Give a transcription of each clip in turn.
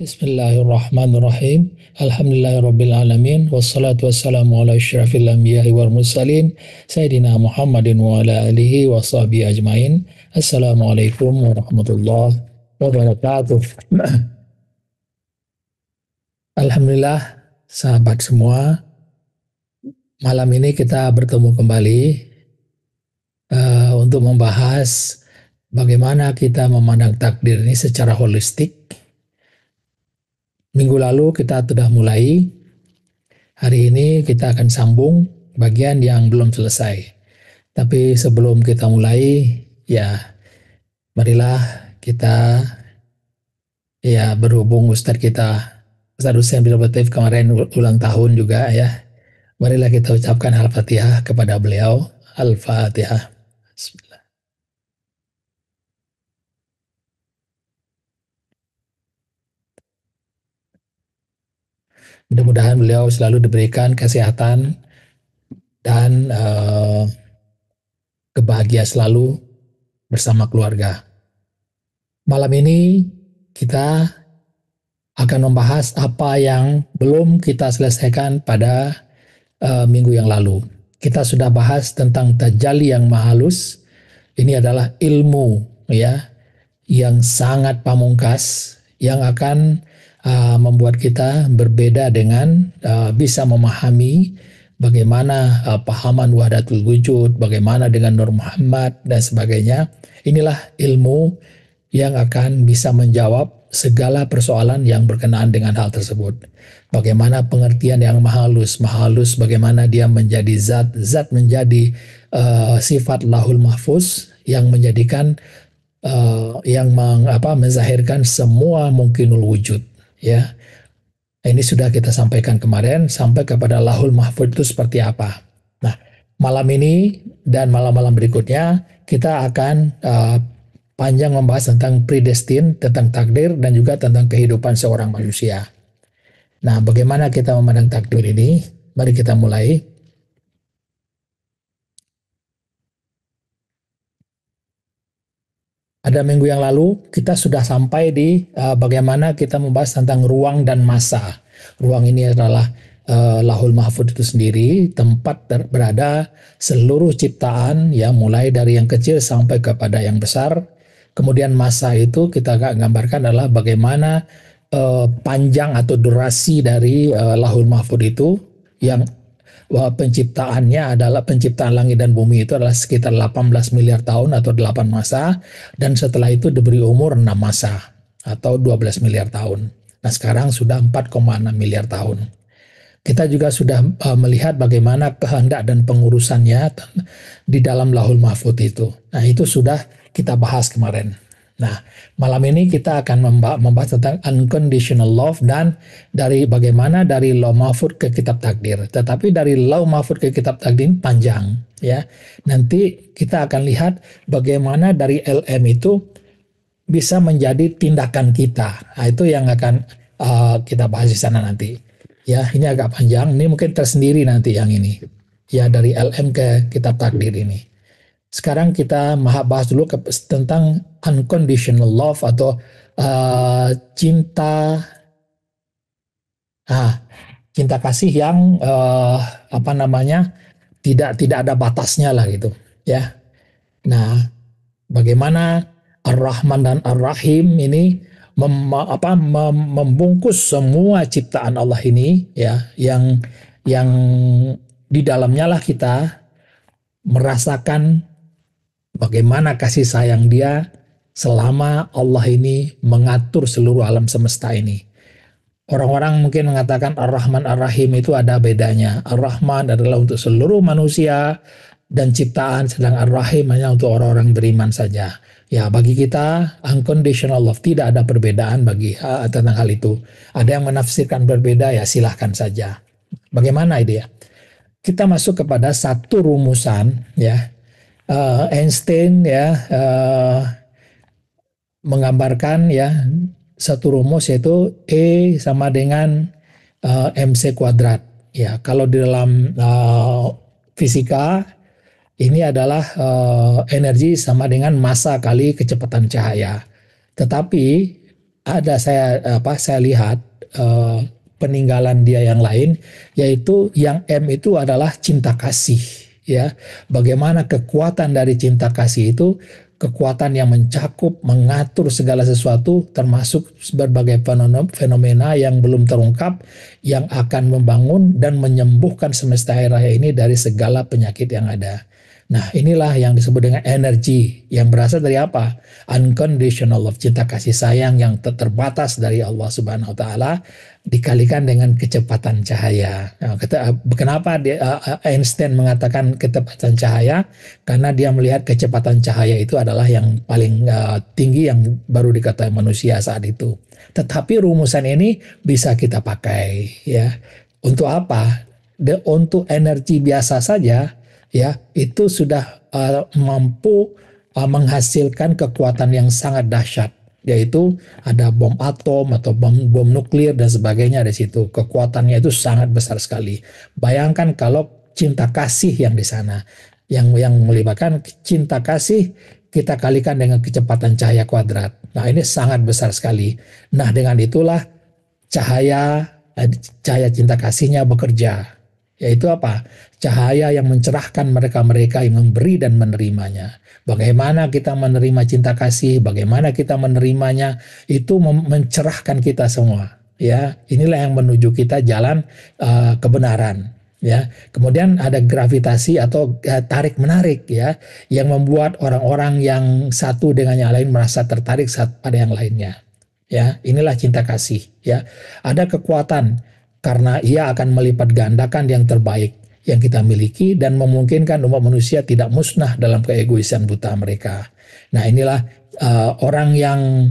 Bismillahirrahmanirrahim. Alhamdulillahirrabbilalamin. Wassalatu wassalamu ala asyrafil anbiya'i wal mursalin. Sayyidina Muhammadin wa ala alihi wa sahbihi ajmain. Assalamualaikum warahmatullahi wabarakatuh. Alhamdulillah, sahabat semua. Malam ini kita bertemu kembali untuk membahas bagaimana kita memandang takdir ini secara holistik. Minggu lalu kita sudah mulai, hari ini kita akan sambung bagian yang belum selesai. Tapi sebelum kita mulai, marilah kita berhubung Ustadz kita, Ustadz Hussein bin Latif kemarin ulang tahun juga ya. Marilah kita ucapkan Al-Fatihah kepada beliau. Al-Fatihah. Bismillah. Mudah-mudahan beliau selalu diberikan kesehatan dan kebahagiaan selalu bersama keluarga. Malam ini kita akan membahas apa yang belum kita selesaikan pada minggu yang lalu. Kita sudah bahas tentang tajalli yang maha halus. Ini adalah ilmu yang sangat pamungkas yang akan membuat kita berbeda dengan bisa memahami bagaimana pahaman wahdatul wujud, bagaimana dengan Nur Muhammad dan sebagainya. Inilah ilmu yang akan bisa menjawab segala persoalan yang berkenaan dengan hal tersebut. Bagaimana pengertian yang maha halus, bagaimana dia menjadi zat menjadi sifat lahul mahfuz yang menjadikan yang menzahirkan semua mungkinul wujud. Ya, ini sudah kita sampaikan kemarin sampai kepada lahul mahfuz itu seperti apa. Nah, malam ini dan malam-malam berikutnya kita akan panjang membahas tentang predestin, tentang takdir dan juga tentang kehidupan seorang manusia. Nah, bagaimana kita memandang takdir ini? Mari kita mulai. Pada minggu yang lalu kita sudah sampai di bagaimana kita membahas tentang ruang dan masa. Ruang ini adalah lahul mahfuz itu sendiri, tempat berada seluruh ciptaan mulai dari yang kecil sampai kepada yang besar. Kemudian masa itu kita gambarkan adalah bagaimana panjang atau durasi dari lahul mahfuz itu yang penciptaannya adalah penciptaan langit dan bumi itu adalah sekitar 18 miliar tahun atau 8 masa, dan setelah itu diberi umur 6 masa atau 12 miliar tahun. Nah, sekarang sudah 4,6 miliar tahun. Kita juga sudah melihat bagaimana kehendak dan pengurusannya di dalam lahul mahfuz itu. Nah, itu sudah kita bahas kemarin. Nah, malam ini kita akan membahas tentang unconditional love dan dari bagaimana dari law mahfuz ke kitab takdir. Tetapi dari law mahfuz ke kitab takdir panjang ya. Nanti kita akan lihat bagaimana dari LM itu bisa menjadi tindakan kita. Nah, itu yang akan kita bahas di sana nanti. Ya, ini agak panjang. Ini mungkin tersendiri nanti yang ini. Ya, dari LM ke kitab takdir ini. Sekarang kita bahas dulu tentang unconditional love atau cinta kasih yang tidak ada batasnya lah gitu ya. Nah, bagaimana Ar-Rahman dan Ar-Rahim ini membungkus semua ciptaan Allah ini ya, yang di dalamnya lah kita merasakan bagaimana kasih sayang dia selama Allah ini mengatur seluruh alam semesta ini. Orang-orang mungkin mengatakan Ar-Rahman Ar-Rahim itu ada bedanya. Ar-Rahman adalah untuk seluruh manusia dan ciptaan, sedang Ar-Rahim hanya untuk orang-orang beriman saja. Ya, bagi kita unconditional love tidak ada perbedaan bagi tentang hal itu. Ada yang menafsirkan berbeda, ya silahkan saja. Bagaimana ide ya? Kita masuk kepada satu rumusan ya. Einstein menggambarkan ya satu rumus yaitu E sama dengan MC kuadrat. Ya, kalau di dalam fisika ini adalah energi sama dengan massa kali kecepatan cahaya. Tetapi ada saya lihat eh, peninggalan dia yang lain, yaitu yang M itu adalah cinta kasih, ya. Bagaimana kekuatan dari cinta kasih itu, kekuatan yang mencakup, mengatur segala sesuatu, termasuk berbagai fenomena yang belum terungkap, yang akan membangun dan menyembuhkan semesta air raya ini dari segala penyakit yang ada. Nah, inilah yang disebut dengan energi yang berasal dari apa? Unconditional love, cinta kasih sayang yang terbatas dari Allah Subhanahu wa taala dikalikan dengan kecepatan cahaya. Nah, kenapa Einstein mengatakan kecepatan cahaya? Karena dia melihat kecepatan cahaya itu adalah yang paling tinggi yang baru diketahui manusia saat itu. Tetapi rumusan ini bisa kita pakai, ya. Untuk apa? Untuk energi biasa saja, ya, itu sudah mampu menghasilkan kekuatan yang sangat dahsyat, yaitu ada bom atom atau bom nuklir dan sebagainya di situ. Kekuatannya itu sangat besar sekali. Bayangkan kalau cinta kasih yang di sana, yang melibatkan cinta kasih, kita kalikan dengan kecepatan cahaya kuadrat. Nah, ini sangat besar sekali. Nah, dengan itulah cahaya cahaya cinta kasihnya bekerja, yaitu apa? Cahaya yang mencerahkan mereka-mereka yang memberi dan menerimanya. Bagaimana kita menerima cinta kasih, bagaimana kita menerimanya, itu mencerahkan kita semua. Ya, inilah yang menuju kita jalan kebenaran. Ya, kemudian ada gravitasi atau tarik menarik, ya, yang membuat orang-orang yang satu dengan yang lain merasa tertarik pada yang lainnya. Ya, inilah cinta kasih. Ya, ada kekuatan karena ia akan melipat gandakan yang terbaik yang kita miliki dan memungkinkan umat manusia tidak musnah dalam keegoisan buta mereka. Nah, inilah orang yang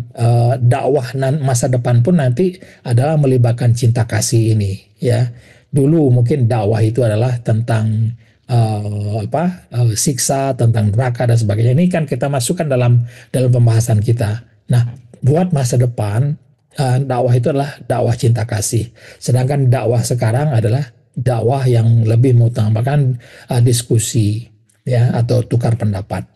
dakwah masa depan pun nanti adalah melibatkan cinta kasih ini, ya. Dulu mungkin dakwah itu adalah tentang siksa, tentang neraka dan sebagainya. Ini kan kita masukkan dalam pembahasan kita. Nah, buat masa depan, dakwah itu adalah dakwah cinta kasih. Sedangkan dakwah sekarang adalah dakwah yang lebih mengutamakan diskusi, ya, atau tukar pendapat.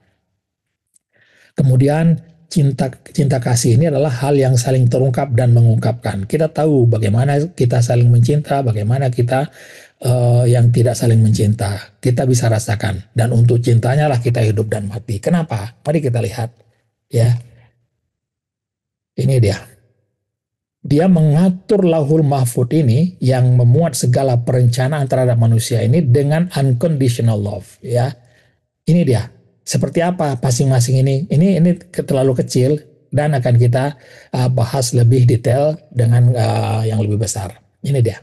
Kemudian cinta cinta kasih ini adalah hal yang saling terungkap dan mengungkapkan. Kita tahu bagaimana kita saling mencinta, bagaimana kita yang tidak saling mencinta. Kita bisa rasakan, dan untuk cintanya lah kita hidup dan mati. Kenapa? Mari kita lihat, ya. Ini dia. Dia mengatur lauhul mahfud ini yang memuat segala perencanaan terhadap manusia ini dengan unconditional love, ya. Ini dia. Seperti apa masing-masing ini? Ini terlalu kecil dan akan kita bahas lebih detail dengan yang lebih besar. Ini dia.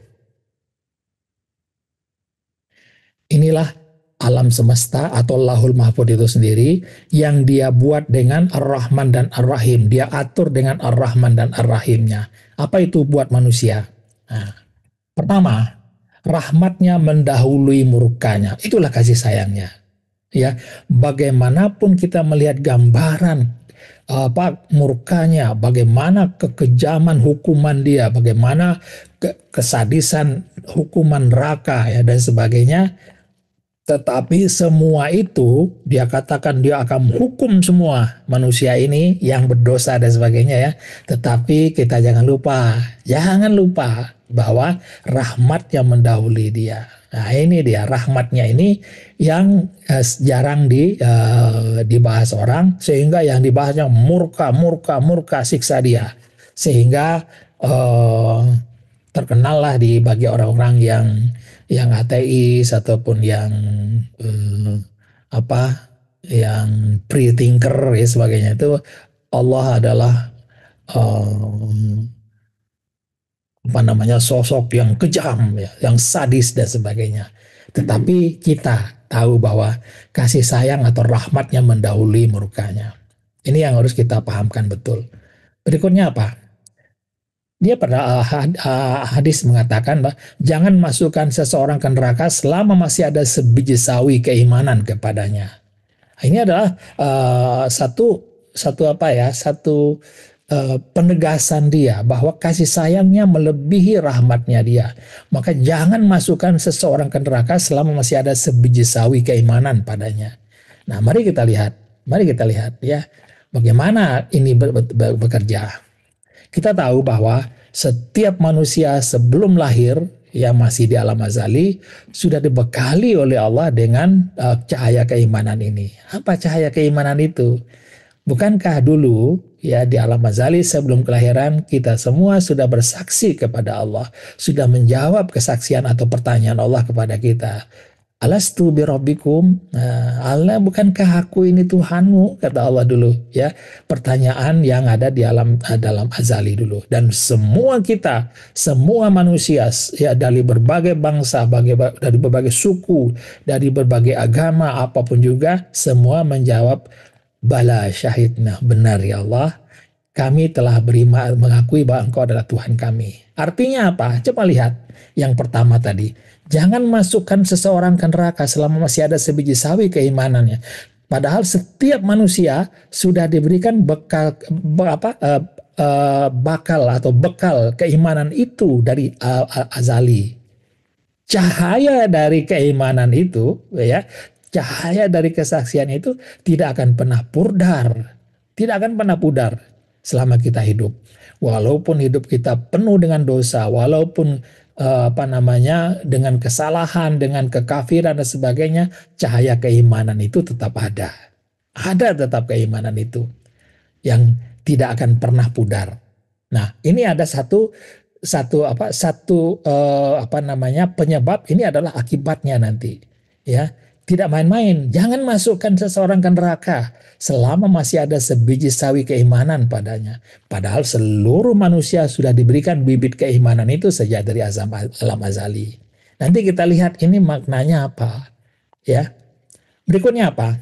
Inilah alam semesta atau lahul mahfud itu sendiri yang dia buat dengan Ar-Rahman dan Ar-Rahim. Dia atur dengan Ar-Rahman dan Ar-Rahimnya. Apa itu buat manusia? Nah, pertama, rahmatnya mendahului murkanya. Itulah kasih sayangnya. Ya, bagaimanapun kita melihat gambaran murkanya, bagaimana kekejaman hukuman dia, bagaimana kesadisan hukuman neraka, ya, dan sebagainya. Tetapi semua itu dia katakan dia akan hukum semua manusia ini yang berdosa dan sebagainya, ya. Tetapi kita jangan lupa bahwa rahmatnya mendahului dia. Nah, ini dia rahmatnya ini yang jarang dibahas orang, sehingga yang dibahasnya murka siksa dia, sehingga terkenallah bagi orang-orang yang ateis ataupun yang yang pre-thinker ya sebagainya, itu Allah adalah sosok yang kejam, ya, yang sadis dan sebagainya. Tetapi kita tahu bahwa kasih sayang atau rahmatnya mendahului murkanya. Ini yang harus kita pahamkan betul. Berikutnya apa? Dia pada hadis mengatakan bahwa jangan masukkan seseorang ke neraka selama masih ada sebiji sawi keimanan kepadanya. Ini adalah satu penegasan dia bahwa kasih sayangnya melebihi rahmatnya dia. Maka jangan masukkan seseorang ke neraka selama masih ada sebiji sawi keimanan padanya. Nah, mari kita lihat ya, bagaimana ini bekerja. Kita tahu bahwa setiap manusia sebelum lahir yang masih di alam azali sudah dibekali oleh Allah dengan cahaya keimanan ini. Apa cahaya keimanan itu? Bukankah dulu ya di alam azali sebelum kelahiran kita semua sudah bersaksi kepada Allah, sudah menjawab kesaksian atau pertanyaan Allah kepada kita. Alastu birabbikum? Nah, Allah, bukankah aku ini Tuhanmu? Kata Allah dulu ya. Pertanyaan yang ada di dalam azali dulu. Dan semua kita, semua manusia ya dari berbagai bangsa, dari berbagai suku, dari berbagai agama apapun juga, semua menjawab bala syahidna, benar ya Allah, kami telah beriman mengakui bahwa Engkau adalah Tuhan kami. Artinya apa? Coba lihat yang pertama tadi. Jangan masukkan seseorang ke neraka selama masih ada sebiji sawi keimanannya. Padahal setiap manusia sudah diberikan bakal atau bekal keimanan itu dari azali. Cahaya dari keimanan itu, ya, cahaya dari kesaksian itu tidak akan pernah pudar, tidak akan pernah pudar selama kita hidup. Walaupun hidup kita penuh dengan dosa, walaupun dengan kesalahan, dengan kekafiran dan sebagainya, cahaya keimanan itu tetap ada. Ada tetap keimanan itu yang tidak akan pernah pudar. Nah, ini ada penyebab, ini adalah akibatnya nanti. Ya, tidak main-main. Jangan masukkan seseorang ke neraka selama masih ada sebiji sawi keimanan padanya. Padahal seluruh manusia sudah diberikan bibit keimanan itu sejak dari alam azali. Nanti kita lihat ini maknanya apa. Ya, berikutnya apa?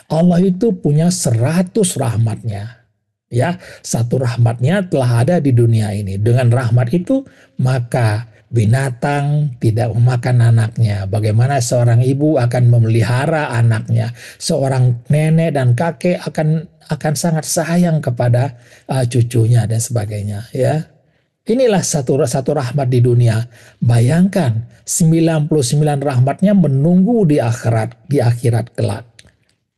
Allah itu punya 100 rahmatnya. Ya, satu rahmatnya telah ada di dunia ini. Dengan rahmat itu maka binatang tidak memakan anaknya. Bagaimana seorang ibu akan memelihara anaknya. Seorang nenek dan kakek akan sangat sayang kepada cucunya dan sebagainya. Ya, inilah satu rahmat di dunia. Bayangkan 99 rahmatnya menunggu di akhirat kelak.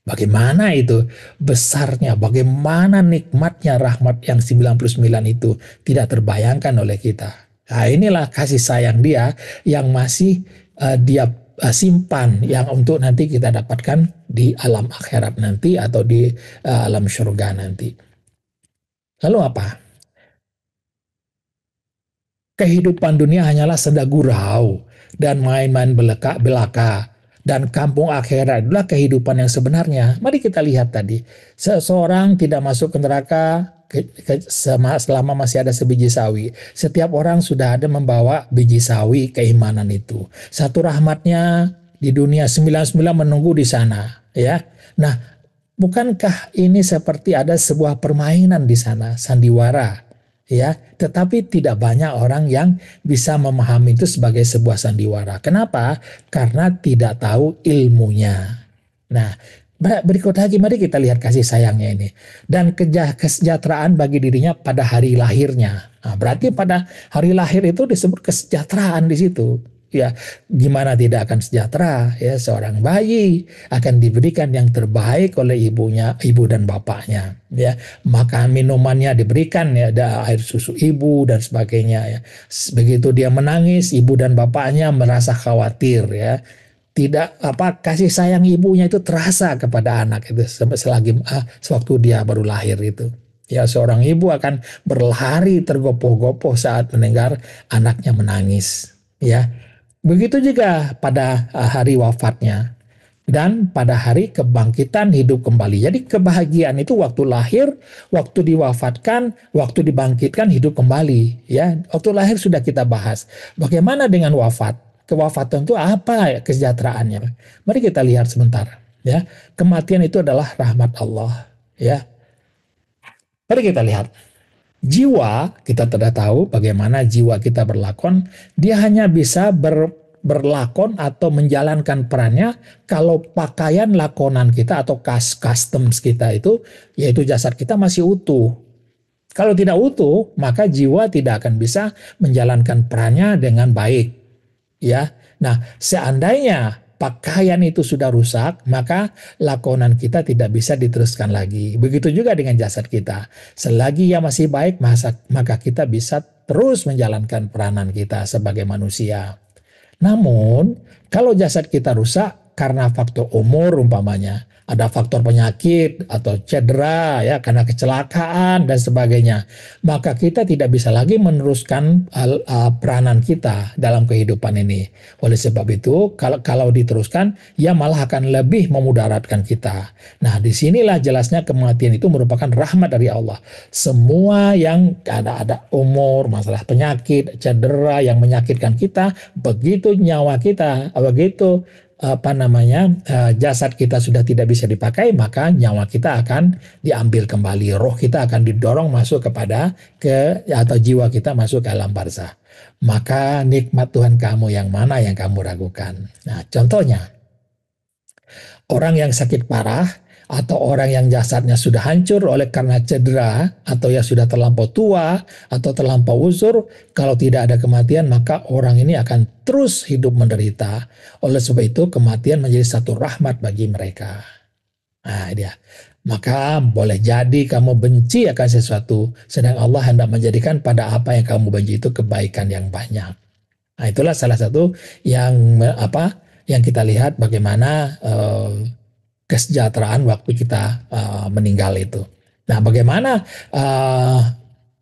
Bagaimana itu besarnya, bagaimana nikmatnya rahmat yang 99 itu tidak terbayangkan oleh kita. Nah, inilah kasih sayang dia yang masih dia simpan yang untuk nanti kita dapatkan di alam akhirat nanti atau di alam surga nanti. Lalu apa? Kehidupan dunia hanyalah senda gurau dan main-main belaka. Dan kampung akhirat adalah kehidupan yang sebenarnya. Mari kita lihat tadi. Seseorang tidak masuk ke neraka selama masih ada sebiji sawi. Setiap orang sudah ada membawa biji sawi keimanan itu. Satu rahmatnya di dunia, 99 menunggu di sana. Ya. Nah, bukankah ini seperti ada sebuah permainan di sana, sandiwara? Ya, tetapi tidak banyak orang yang bisa memahami itu sebagai sebuah sandiwara. Kenapa? Karena tidak tahu ilmunya. Nah, berikut lagi mari kita lihat kasih sayangnya ini. Dan kesejahteraan bagi dirinya pada hari lahirnya. Nah, berarti pada hari lahir itu disebut kesejahteraan di situ. Ya, gimana tidak akan sejahtera? Ya, seorang bayi akan diberikan yang terbaik oleh ibu dan bapaknya. Ya, makan minumannya diberikan, ya, ada air susu ibu dan sebagainya. Ya, begitu dia menangis, ibu dan bapaknya merasa khawatir. Ya, tidak kasih sayang ibunya itu terasa kepada anak itu sewaktu dia baru lahir itu. Ya, seorang ibu akan berlari tergopoh-gopoh saat mendengar anaknya menangis. Ya. Begitu juga pada hari wafatnya dan pada hari kebangkitan hidup kembali. Jadi kebahagiaan itu waktu lahir, waktu diwafatkan, waktu dibangkitkan hidup kembali. Ya, waktu lahir sudah kita bahas. Bagaimana dengan wafat? Kewafatan itu apa kesejahteraannya? Mari kita lihat sebentar. Ya, kematian itu adalah rahmat Allah. Ya, mari kita lihat. Jiwa, kita tidak tahu bagaimana jiwa kita berlakon, dia hanya bisa berlakon atau menjalankan perannya kalau pakaian lakonan kita atau customs kita itu, yaitu jasad kita masih utuh. Kalau tidak utuh, maka jiwa tidak akan bisa menjalankan perannya dengan baik. Ya, nah seandainya pakaian itu sudah rusak, maka lakonan kita tidak bisa diteruskan lagi. Begitu juga dengan jasad kita. Selagi ia masih baik, maka kita bisa terus menjalankan peranan kita sebagai manusia. Namun, kalau jasad kita rusak karena faktor umur umpamanya, ada faktor penyakit atau cedera ya karena kecelakaan dan sebagainya, maka kita tidak bisa lagi meneruskan peranan kita dalam kehidupan ini. Oleh sebab itu, kalau diteruskan, ya malah akan lebih memudaratkan kita. Nah, disinilah jelasnya kematian itu merupakan rahmat dari Allah. Semua yang ada umur, masalah penyakit, cedera yang menyakitkan kita, begitu nyawa kita, begitu jasad kita sudah tidak bisa dipakai, maka nyawa kita akan diambil kembali, roh kita akan didorong masuk atau jiwa kita masuk ke alam barzah. Maka nikmat Tuhan kamu yang mana yang kamu ragukan? Nah, contohnya orang yang sakit parah atau orang yang jasadnya sudah hancur oleh karena cedera atau ya sudah terlampau tua atau terlampau uzur, kalau tidak ada kematian maka orang ini akan terus hidup menderita. Oleh sebab itu kematian menjadi satu rahmat bagi mereka. Nah, dia. Maka boleh jadi kamu benci akan sesuatu, sedang Allah hendak menjadikan pada apa yang kamu benci itu kebaikan yang banyak. Nah, itulah salah satu yang kita lihat bagaimana kesejahteraan waktu kita meninggal itu. Nah, bagaimana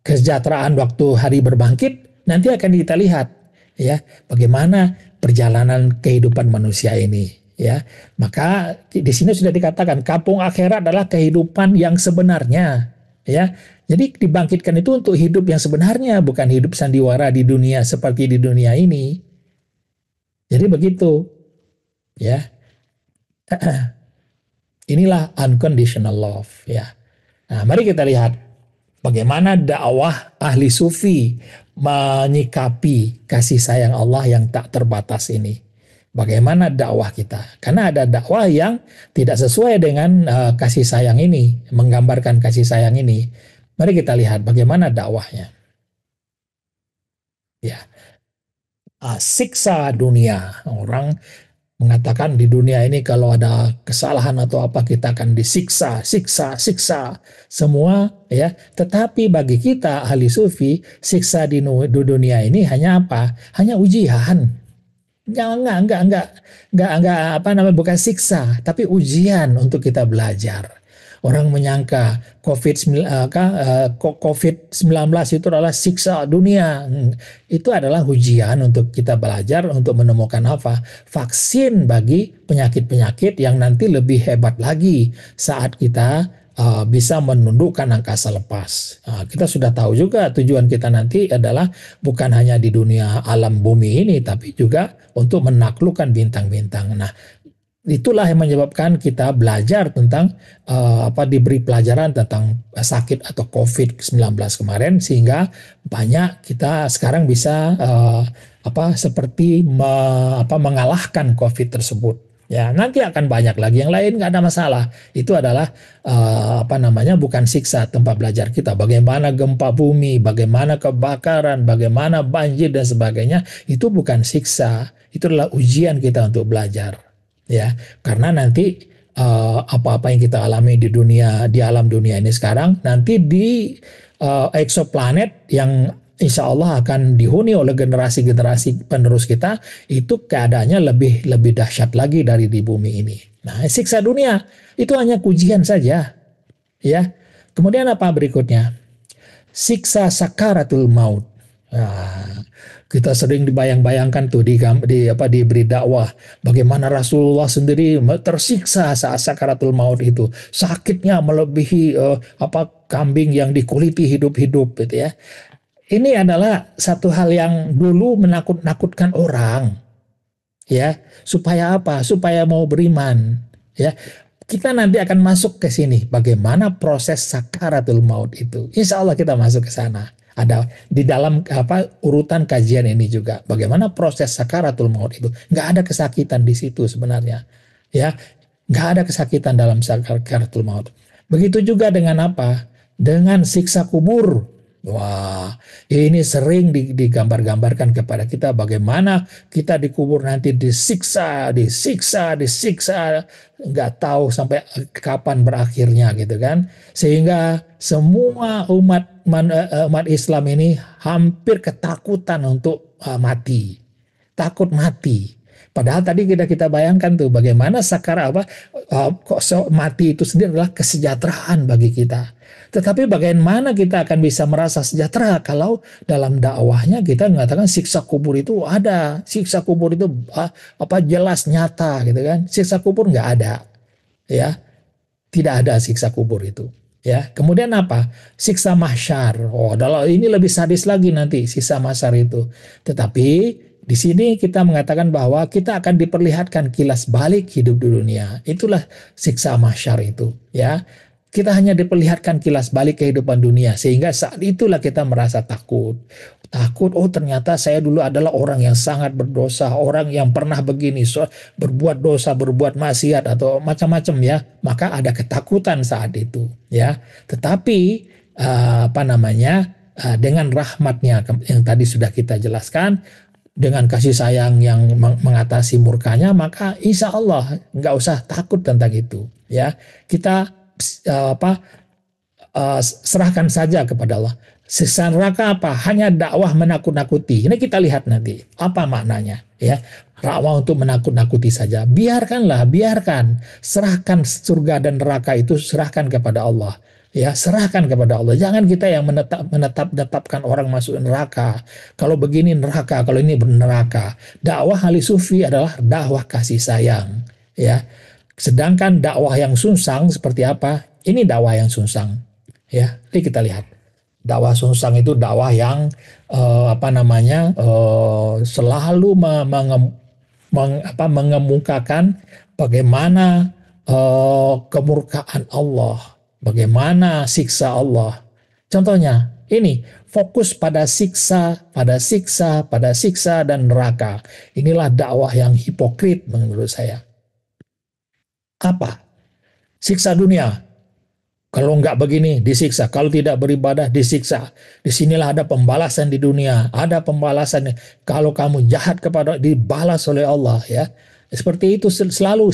kesejahteraan waktu hari berbangkit nanti akan kita lihat ya, bagaimana perjalanan kehidupan manusia ini ya. Maka di sini sudah dikatakan kampung akhirat adalah kehidupan yang sebenarnya ya. Jadi dibangkitkan itu untuk hidup yang sebenarnya, bukan hidup sandiwara di dunia seperti di dunia ini. Jadi begitu ya. Inilah unconditional love ya. Nah, mari kita lihat bagaimana dakwah ahli sufi menyikapi kasih sayang Allah yang tak terbatas ini. Bagaimana dakwah kita? Karena ada dakwah yang tidak sesuai dengan kasih sayang ini, menggambarkan kasih sayang ini. Mari kita lihat bagaimana dakwahnya. Ya, siksa dunia. Orang mengatakan di dunia ini kalau ada kesalahan atau apa kita akan disiksa, siksa semua ya. Tetapi bagi kita ahli sufi, siksa di dunia ini hanya apa? Hanya ujian. Enggak, bukan siksa, tapi ujian untuk kita belajar. Orang menyangka COVID-19 itu adalah siksa dunia. Itu adalah ujian untuk kita belajar untuk menemukan apa? Vaksin bagi penyakit-penyakit yang nanti lebih hebat lagi saat kita bisa menundukkan angkasa lepas. Kita sudah tahu juga tujuan kita nanti adalah bukan hanya di dunia alam bumi ini, tapi juga untuk menaklukkan bintang-bintang. Nah, itulah yang menyebabkan kita belajar tentang diberi pelajaran tentang sakit atau COVID-19 kemarin, sehingga banyak kita sekarang bisa mengalahkan COVID tersebut. Ya, nanti akan banyak lagi yang lain, nggak ada masalah. Itu adalah bukan siksa tempat belajar kita. Bagaimana gempa bumi, bagaimana kebakaran, bagaimana banjir dan sebagainya, itu bukan siksa. Itu adalah ujian kita untuk belajar. Ya, karena nanti apa-apa yang kita alami di alam dunia ini sekarang, nanti di exoplanet yang insya Allah akan dihuni oleh generasi-generasi penerus kita, itu keadaannya lebih dahsyat lagi dari di bumi ini. Nah, siksa dunia itu hanya ujian saja, ya. Kemudian apa berikutnya? Siksa sakaratul maut. Nah, kita sering dibayang-bayangkan tuh di beri dakwah bagaimana Rasulullah sendiri tersiksa saat sakaratul maut itu, sakitnya melebihi kambing yang dikuliti hidup-hidup gitu ya. Ini adalah satu hal yang dulu menakut-nakutkan orang, ya, supaya apa? Supaya mau beriman, ya. Kita nanti akan masuk ke sini, bagaimana proses sakaratul maut itu. Insya Allah kita masuk ke sana. Ada di dalam urutan kajian ini juga, bagaimana proses sakaratul maut itu. Nggak ada kesakitan di situ sebenarnya, ya. Nggak ada kesakitan dalam sakaratul maut. Begitu juga dengan apa? Dengan siksa kubur. Wah, ini sering digambar-gambarkan kepada kita bagaimana kita dikubur nanti disiksa, disiksa, disiksa, nggak tahu sampai kapan berakhirnya gitu kan. Sehingga semua umat Islam ini hampir ketakutan untuk mati, takut mati. Padahal tadi kita bayangkan tuh bagaimana mati itu sendiri adalah kesejahteraan bagi kita. Tetapi bagaimana kita akan bisa merasa sejahtera kalau dalam dakwahnya kita mengatakan siksa kubur itu ada, siksa kubur itu jelas nyata gitu kan. Siksa kubur nggak ada, ya, tidak ada siksa kubur itu. Ya, kemudian apa? Siksa mahsyar. Oh, ini lebih sadis lagi nanti siksa mahsyar itu. Tetapi di sini kita mengatakan bahwa kita akan diperlihatkan kilas balik hidup di dunia. Itulah siksa mahsyar itu, ya. Kita hanya diperlihatkan kilas balik kehidupan dunia sehingga saat itulah kita merasa takut. Takut, oh ternyata saya dulu adalah orang yang sangat berdosa, orang yang pernah begini, berbuat dosa, berbuat maksiat atau macam-macam ya. Maka ada ketakutan saat itu, ya. Tetapi dengan rahmatnya yang tadi sudah kita jelaskan, dengan kasih sayang yang mengatasi murkanya, maka insya Allah nggak usah takut tentang itu, ya. Kita serahkan saja kepada Allah. Siksa neraka apa? Hanya dakwah menakut-nakuti. Ini kita lihat nanti apa maknanya, ya. Dakwah untuk menakut-nakuti saja. Biarkan, serahkan surga dan neraka itu serahkan kepada Allah. Ya, serahkan kepada Allah. Jangan kita yang menetapkan orang masuk neraka. Kalau begini neraka, kalau ini neraka. Dakwah ahli sufi adalah dakwah kasih sayang, ya. Sedangkan dakwah yang sunsang seperti apa? Ini dakwah yang sunsang, ya. Jadi kita lihat dakwah sunsang itu dakwah yang selalu mengemukakan bagaimana kemurkaan Allah, bagaimana siksa Allah. Contohnya ini fokus pada siksa, dan neraka. Inilah dakwah yang hipokrit menurut saya. Apa? Siksa dunia. Kalau enggak begini, disiksa. Kalau tidak beribadah, disiksa. Disinilah ada pembalasan di dunia. Ada pembalasan. Kalau kamu jahat kepada, dibalas oleh Allah, ya. Seperti itu selalu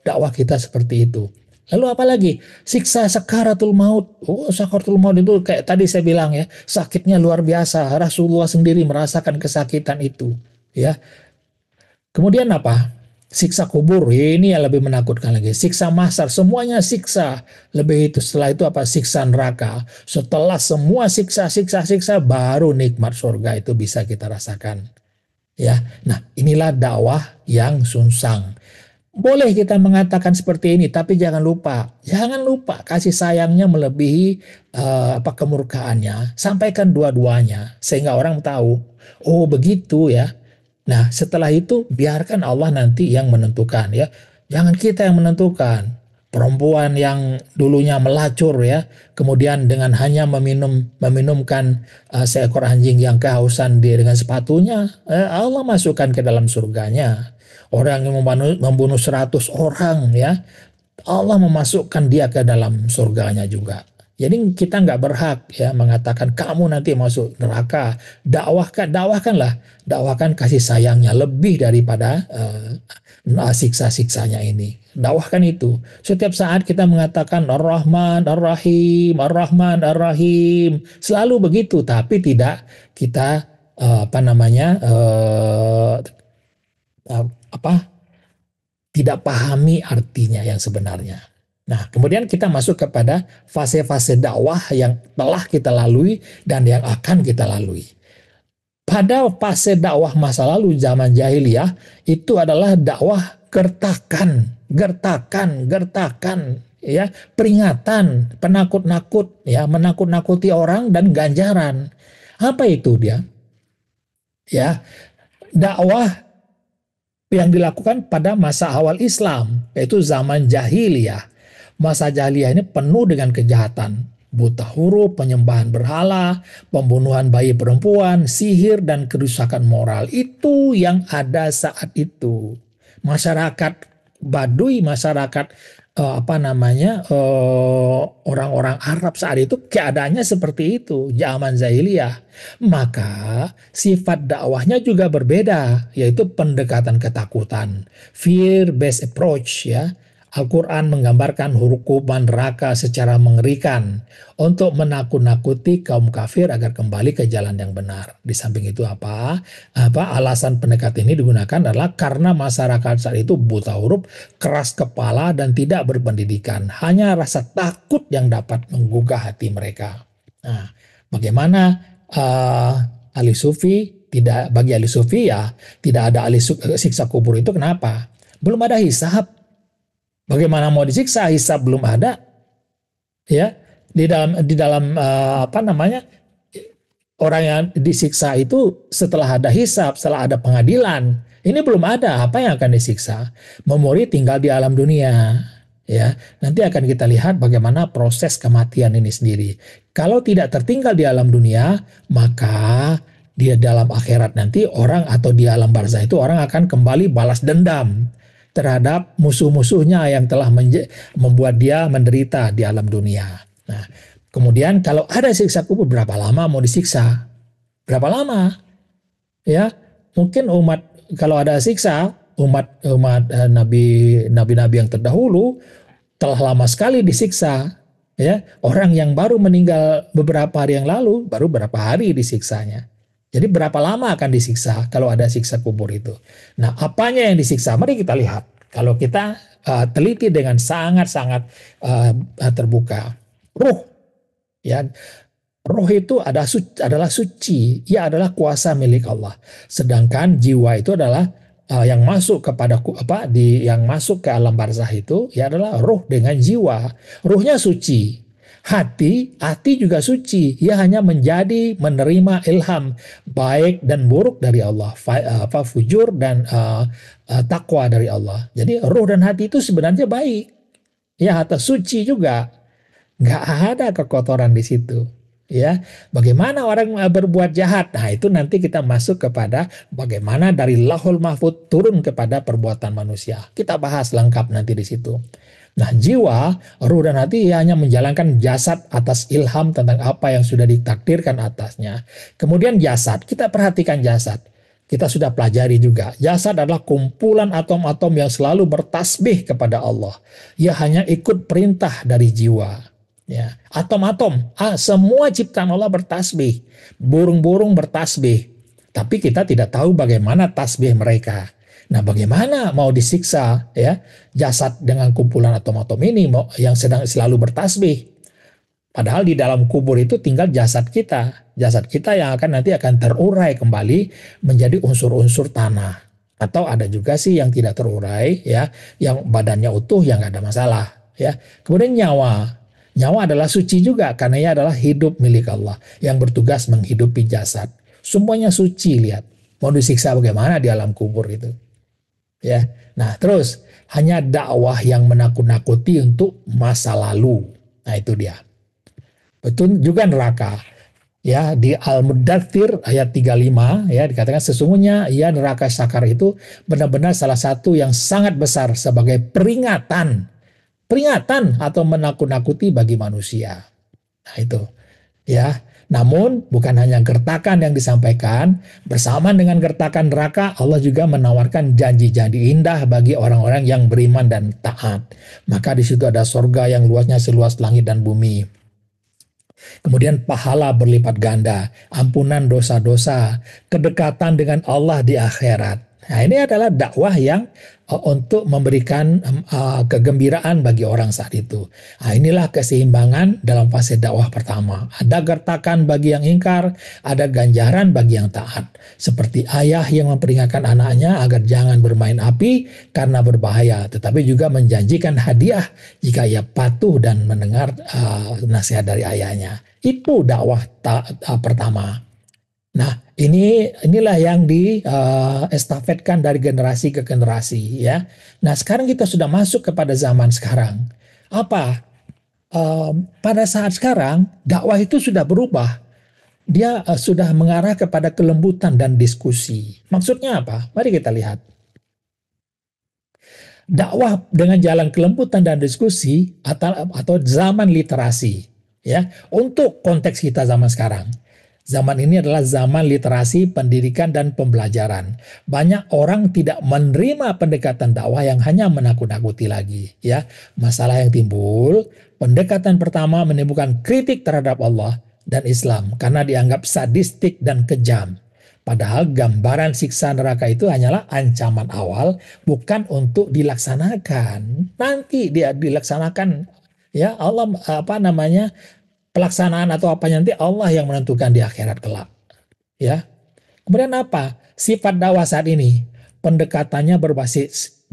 dakwah kita seperti itu. Lalu apa lagi? Siksa sakaratul maut. Oh, sakaratul maut itu kayak tadi saya bilang ya, sakitnya luar biasa. Rasulullah sendiri merasakan kesakitan itu, ya. Kemudian apa? Siksa kubur, ini yang lebih menakutkan lagi. Siksa mahsyar, semuanya siksa. Lebih itu, setelah itu apa? Siksa neraka. Setelah semua siksa, baru nikmat surga itu bisa kita rasakan. Ya, nah inilah dakwah yang sunsang. Boleh kita mengatakan seperti ini, tapi jangan lupa kasih sayangnya melebihi kemurkaannya. Sampaikan dua-duanya sehingga orang tahu, oh begitu ya. Nah, setelah itu biarkan Allah nanti yang menentukan ya. Jangan kita yang menentukan. Perempuan yang dulunya melacur ya, kemudian dengan hanya meminumkan seekor anjing yang kehausan dengan sepatunya, Allah masukkan ke dalam surganya. Orang yang membunuh 100 orang ya, Allah memasukkan dia ke dalam surganya juga. Jadi kita nggak berhak ya mengatakan kamu nanti masuk neraka. Dakwahkan kasih sayangnya lebih daripada siksa-siksanya ini. Dakwahkan itu. Setiap saat kita mengatakan Ar-Rahman, Ar-Rahim, Ar-Rahman, Ar-Rahim. Selalu begitu, tapi tidak kita tidak pahami artinya yang sebenarnya. Nah, kemudian kita masuk kepada fase-fase dakwah yang telah kita lalui dan yang akan kita lalui. Pada fase dakwah masa lalu zaman jahiliyah itu adalah dakwah gertakan, ya, peringatan, penakut-nakut, ya, menakut-nakuti orang dan ganjaran. Apa itu dia? Ya, dakwah yang dilakukan pada masa awal Islam, yaitu zaman jahiliyah. Masa jahiliyah ini penuh dengan kejahatan, buta huruf, penyembahan berhala, pembunuhan bayi perempuan, sihir, dan kerusakan moral. Itu yang ada saat itu. Masyarakat Baduy, masyarakat apa namanya orang-orang Arab saat itu keadaannya seperti itu zaman jahiliyah, maka sifat dakwahnya juga berbeda, yaitu pendekatan ketakutan, fear based approach ya. Al-Quran menggambarkan hukuman neraka secara mengerikan untuk menakut-nakuti kaum kafir agar kembali ke jalan yang benar. Di samping itu alasan pendekatan ini digunakan adalah karena masyarakat saat itu buta huruf, keras kepala, dan tidak berpendidikan. Hanya rasa takut yang dapat menggugah hati mereka. Nah, bagaimana ahli sufi? Tidak, bagi ahli sufi ya tidak ada siksa kubur itu. Kenapa? Belum ada hisab. Bagaimana mau disiksa? Hisab belum ada, ya. Di dalam apa namanya, orang yang disiksa itu setelah ada hisab, setelah ada pengadilan. Ini belum ada, apa yang akan disiksa? Memori tinggal di alam dunia, ya. Nanti akan kita lihat bagaimana proses kematian ini sendiri. Kalau tidak tertinggal di alam dunia, maka di dalam akhirat nanti orang, atau di alam barzah itu orang akan kembali balas dendam terhadap musuh-musuhnya yang telah membuat dia menderita di alam dunia. Nah, kemudian kalau ada siksa kubur, berapa lama mau disiksa? Berapa lama? Ya, mungkin kalau ada siksa, umat nabi-nabi yang terdahulu telah lama sekali disiksa. Ya, orang yang baru meninggal beberapa hari yang lalu, baru berapa hari disiksanya. Jadi berapa lama akan disiksa kalau ada siksa kubur itu? Nah, apanya yang disiksa? Mari kita lihat. Kalau kita teliti dengan sangat-sangat terbuka, ruh, ya, ruh itu adalah suci, ia adalah kuasa milik Allah. Sedangkan jiwa itu adalah yang masuk kepada yang masuk ke alam barzah itu, ya adalah ruh dengan jiwa. Ruhnya suci. Hati juga suci. Ia hanya menerima ilham baik dan buruk dari Allah, fujur dan takwa dari Allah. Jadi ruh dan hati itu sebenarnya baik. Ya, atau suci juga. Nggak ada kekotoran di situ. Ya, bagaimana orang berbuat jahat? Nah, itu nanti kita masuk kepada bagaimana dari Lauhul Mahfudz turun kepada perbuatan manusia. Kita bahas lengkap nanti di situ. Nah, jiwa, ruh dan hati hanya menjalankan jasad atas ilham tentang apa yang sudah ditakdirkan atasnya. Kemudian jasad, kita perhatikan jasad. Kita sudah pelajari juga. Jasad adalah kumpulan atom-atom yang selalu bertasbih kepada Allah. Ia hanya ikut perintah dari jiwa. Ya, atom-atom, semua ciptaan Allah bertasbih. Burung-burung bertasbih. Tapi kita tidak tahu bagaimana tasbih mereka. Nah, bagaimana mau disiksa ya jasad dengan kumpulan atom-atom ini yang sedang selalu bertasbih? Padahal di dalam kubur itu tinggal jasad kita. Jasad kita yang nanti akan terurai kembali menjadi unsur-unsur tanah. Atau ada juga sih yang tidak terurai ya, yang badannya utuh, yang nggak ada masalah ya. Kemudian nyawa. Nyawa adalah suci juga karena ia adalah hidup milik Allah yang bertugas menghidupi jasad. Semuanya suci, lihat. Mau disiksa bagaimana di alam kubur itu? Ya. Nah, terus hanya dakwah yang menakut-nakuti untuk masa lalu. Nah, itu dia. Betul juga neraka. Ya, di Al-Mudaththir ayat 35 ya dikatakan sesungguhnya ya neraka sakar itu benar-benar salah satu yang sangat besar sebagai peringatan atau menakut-nakuti bagi manusia. Nah, itu. Ya, namun bukan hanya gertakan yang disampaikan, bersamaan dengan gertakan neraka, Allah juga menawarkan janji-janji indah bagi orang-orang yang beriman dan taat. Maka di situ ada surga yang luasnya seluas langit dan bumi. Kemudian pahala berlipat ganda, ampunan dosa-dosa, kedekatan dengan Allah di akhirat. Nah, ini adalah dakwah yang untuk memberikan kegembiraan bagi orang saat itu. Nah, inilah keseimbangan dalam fase dakwah pertama. Ada gertakan bagi yang ingkar, ada ganjaran bagi yang taat. Seperti ayah yang memperingatkan anaknya agar jangan bermain api karena berbahaya, tetapi juga menjanjikan hadiah jika ia patuh dan mendengar nasihat dari ayahnya. Itu dakwah pertama. Nah, inilah yang diestafetkan dari generasi ke generasi ya. Nah, sekarang kita sudah masuk kepada zaman sekarang. Apa? Pada saat sekarang dakwah itu sudah berubah. Dia sudah mengarah kepada kelembutan dan diskusi. Maksudnya apa? Mari kita lihat. Dakwah dengan jalan kelembutan dan diskusi atau zaman literasi, ya, untuk konteks kita zaman sekarang. Zaman ini adalah zaman literasi, pendidikan, dan pembelajaran. Banyak orang tidak menerima pendekatan dakwah yang hanya menakut-nakuti lagi. Ya, masalah yang timbul, pendekatan pertama menimbulkan kritik terhadap Allah dan Islam karena dianggap sadistik dan kejam. Padahal gambaran siksa neraka itu hanyalah ancaman awal, bukan untuk dilaksanakan. Nanti dia dilaksanakan, ya Allah, apa namanya, pelaksanaan atau apa nanti Allah yang menentukan di akhirat kelak. Ya, kemudian apa? Sifat dakwah saat ini, pendekatannya berbasis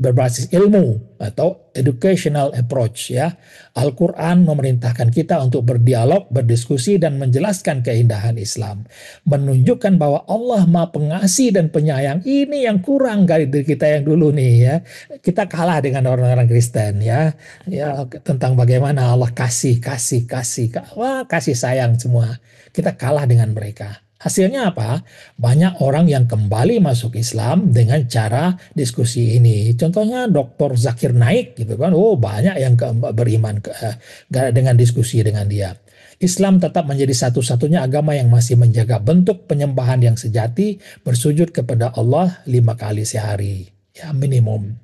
ilmu atau educational approach, ya. Al-Qur'an memerintahkan kita untuk berdialog, berdiskusi, dan menjelaskan keindahan Islam. Menunjukkan bahwa Allah Maha Pengasih dan Penyayang. Ini yang kurang dari kita yang dulu nih, ya. Kita kalah dengan orang-orang Kristen, ya. Ya, tentang bagaimana Allah kasih, kasih, kasih. Wah, kasih sayang semua. Kita kalah dengan mereka. Hasilnya apa? Banyak orang yang kembali masuk Islam dengan cara diskusi ini. Contohnya Dr. Zakir Naik gitu kan. Oh, banyak yang beriman dengan diskusi dengan dia. Islam tetap menjadi satu-satunya agama yang masih menjaga bentuk penyembahan yang sejati, bersujud kepada Allah 5 kali sehari. Ya, minimum.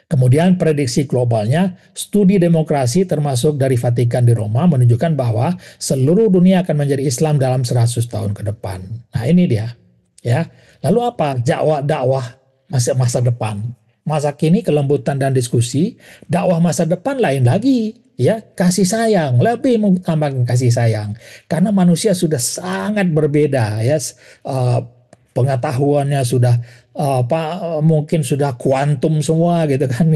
Kemudian prediksi globalnya, studi demokrasi termasuk dari Vatikan di Roma menunjukkan bahwa seluruh dunia akan menjadi Islam dalam 100 tahun ke depan. Nah, ini dia. Ya. Lalu apa? Dakwah masa depan. Masa kini kelembutan dan diskusi, dakwah masa depan lain lagi. Ya, kasih sayang, lebih mengutamakan kasih sayang. Karena manusia sudah sangat berbeda, ya. Pengetahuannya sudah apa, mungkin sudah kuantum semua gitu kan.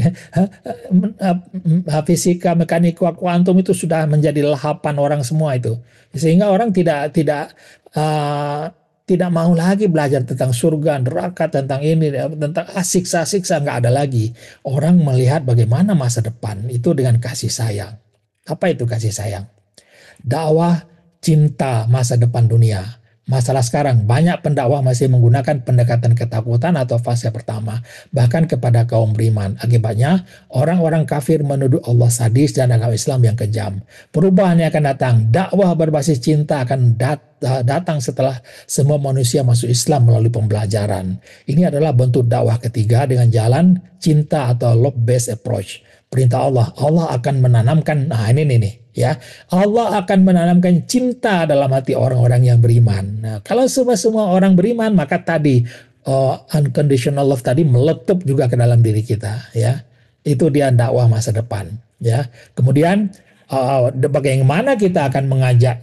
Fisika, mekanika kuantum itu sudah menjadi lahapan orang semua itu, sehingga orang tidak tidak uh, tidak mau lagi belajar tentang surga neraka, tentang ini, tentang siksa-siksa, nggak ada lagi. Orang melihat bagaimana masa depan itu dengan kasih sayang. Apa itu kasih sayang? Dakwah cinta masa depan dunia. Masalah sekarang, banyak pendakwah masih menggunakan pendekatan ketakutan atau fase pertama, bahkan kepada kaum beriman. Akibatnya, orang-orang kafir menuduh Allah sadis dan agama Islam yang kejam. Perubahan yang akan datang, dakwah berbasis cinta akan datang setelah semua manusia masuk Islam melalui pembelajaran. Ini adalah bentuk dakwah ketiga dengan jalan cinta atau love-based approach. Perintah Allah, Allah akan menanamkan, nah ini nih, ya, Allah akan menanamkan cinta dalam hati orang-orang yang beriman. Nah, kalau semua orang beriman, maka tadi unconditional love tadi meletup juga ke dalam diri kita, ya. Itu dia dakwah masa depan, ya. Kemudian bagaimana kita akan mengajak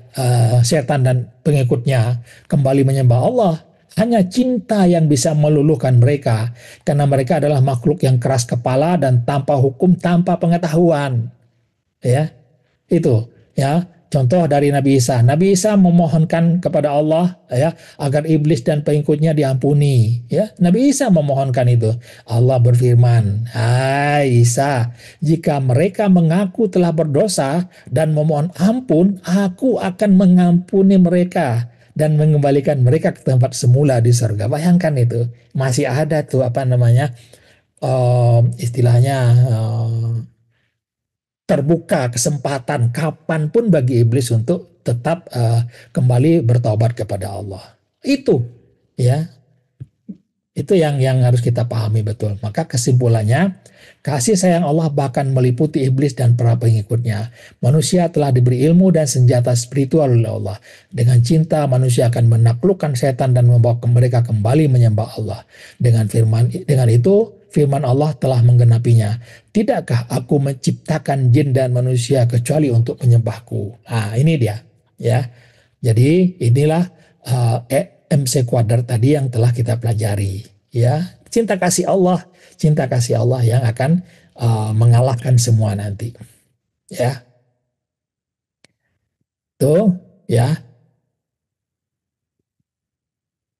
setan dan pengikutnya kembali menyembah Allah? Hanya cinta yang bisa meluluhkan mereka, karena mereka adalah makhluk yang keras kepala dan tanpa hukum, tanpa pengetahuan, ya. Itu, ya, contoh dari Nabi Isa. Nabi Isa memohonkan kepada Allah, ya, agar iblis dan pengikutnya diampuni, ya. Nabi Isa memohonkan itu. Allah berfirman, "Hai Isa, jika mereka mengaku telah berdosa dan memohon ampun, aku akan mengampuni mereka dan mengembalikan mereka ke tempat semula di surga." Bayangkan itu, masih ada tuh apa namanya, istilahnya, terbuka kesempatan kapanpun bagi iblis untuk tetap kembali bertobat kepada Allah. Itu, ya, itu yang harus kita pahami betul. Maka kesimpulannya, kasih sayang Allah bahkan meliputi iblis dan para pengikutnya. Manusia telah diberi ilmu dan senjata spiritual oleh Allah. Dengan cinta, manusia akan menaklukkan setan dan membawa mereka kembali menyembah Allah. Dengan itu, firman Allah telah menggenapinya. Tidakkah aku menciptakan jin dan manusia kecuali untuk menyembahku? Nah, ini dia, ya. Jadi inilah MC kuadrat tadi yang telah kita pelajari, ya. Cinta kasih Allah yang akan mengalahkan semua nanti, ya. Tuh, ya.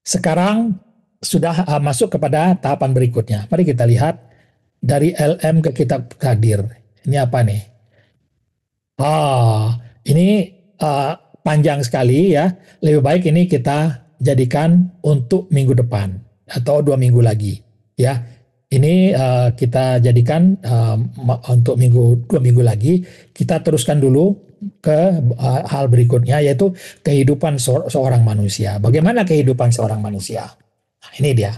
Sekarang sudah masuk kepada tahapan berikutnya. Mari kita lihat dari LM ke kitab Qadir. Ini apa nih? Ini uh, panjang sekali, ya. Lebih baik ini kita jadikan untuk minggu depan atau 2 minggu lagi, ya. Ini kita jadikan untuk 2 minggu lagi. Kita teruskan dulu ke hal berikutnya, yaitu kehidupan seorang manusia. Bagaimana kehidupan seorang manusia? Nah, ini dia.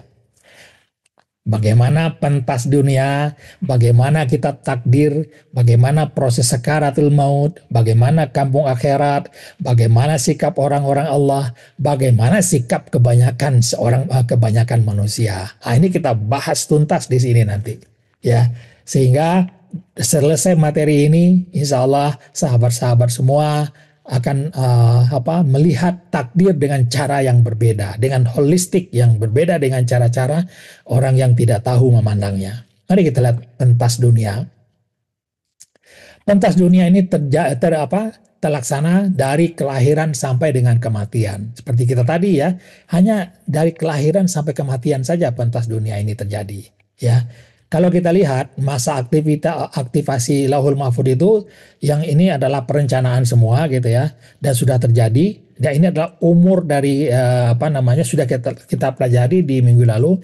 Bagaimana pentas dunia, bagaimana kita takdir, bagaimana proses sakaratul maut, bagaimana kampung akhirat, bagaimana sikap orang-orang Allah, bagaimana sikap kebanyakan manusia. Nah, ini kita bahas tuntas di sini nanti, ya. Sehingga selesai materi ini, insya Allah sahabat-sahabat semua akan melihat takdir dengan cara yang berbeda, dengan holistik yang berbeda dengan cara-cara orang yang tidak tahu memandangnya. Mari kita lihat pentas dunia. Pentas dunia ini terlaksana dari kelahiran sampai dengan kematian. Seperti kita tadi ya, hanya dari kelahiran sampai kematian saja pentas dunia ini terjadi. Ya, kalau kita lihat masa aktivasi Lauhul Mahfuz itu, yang ini adalah perencanaan semua gitu ya, dan sudah terjadi. Dan ini adalah umur dari sudah kita pelajari di minggu lalu.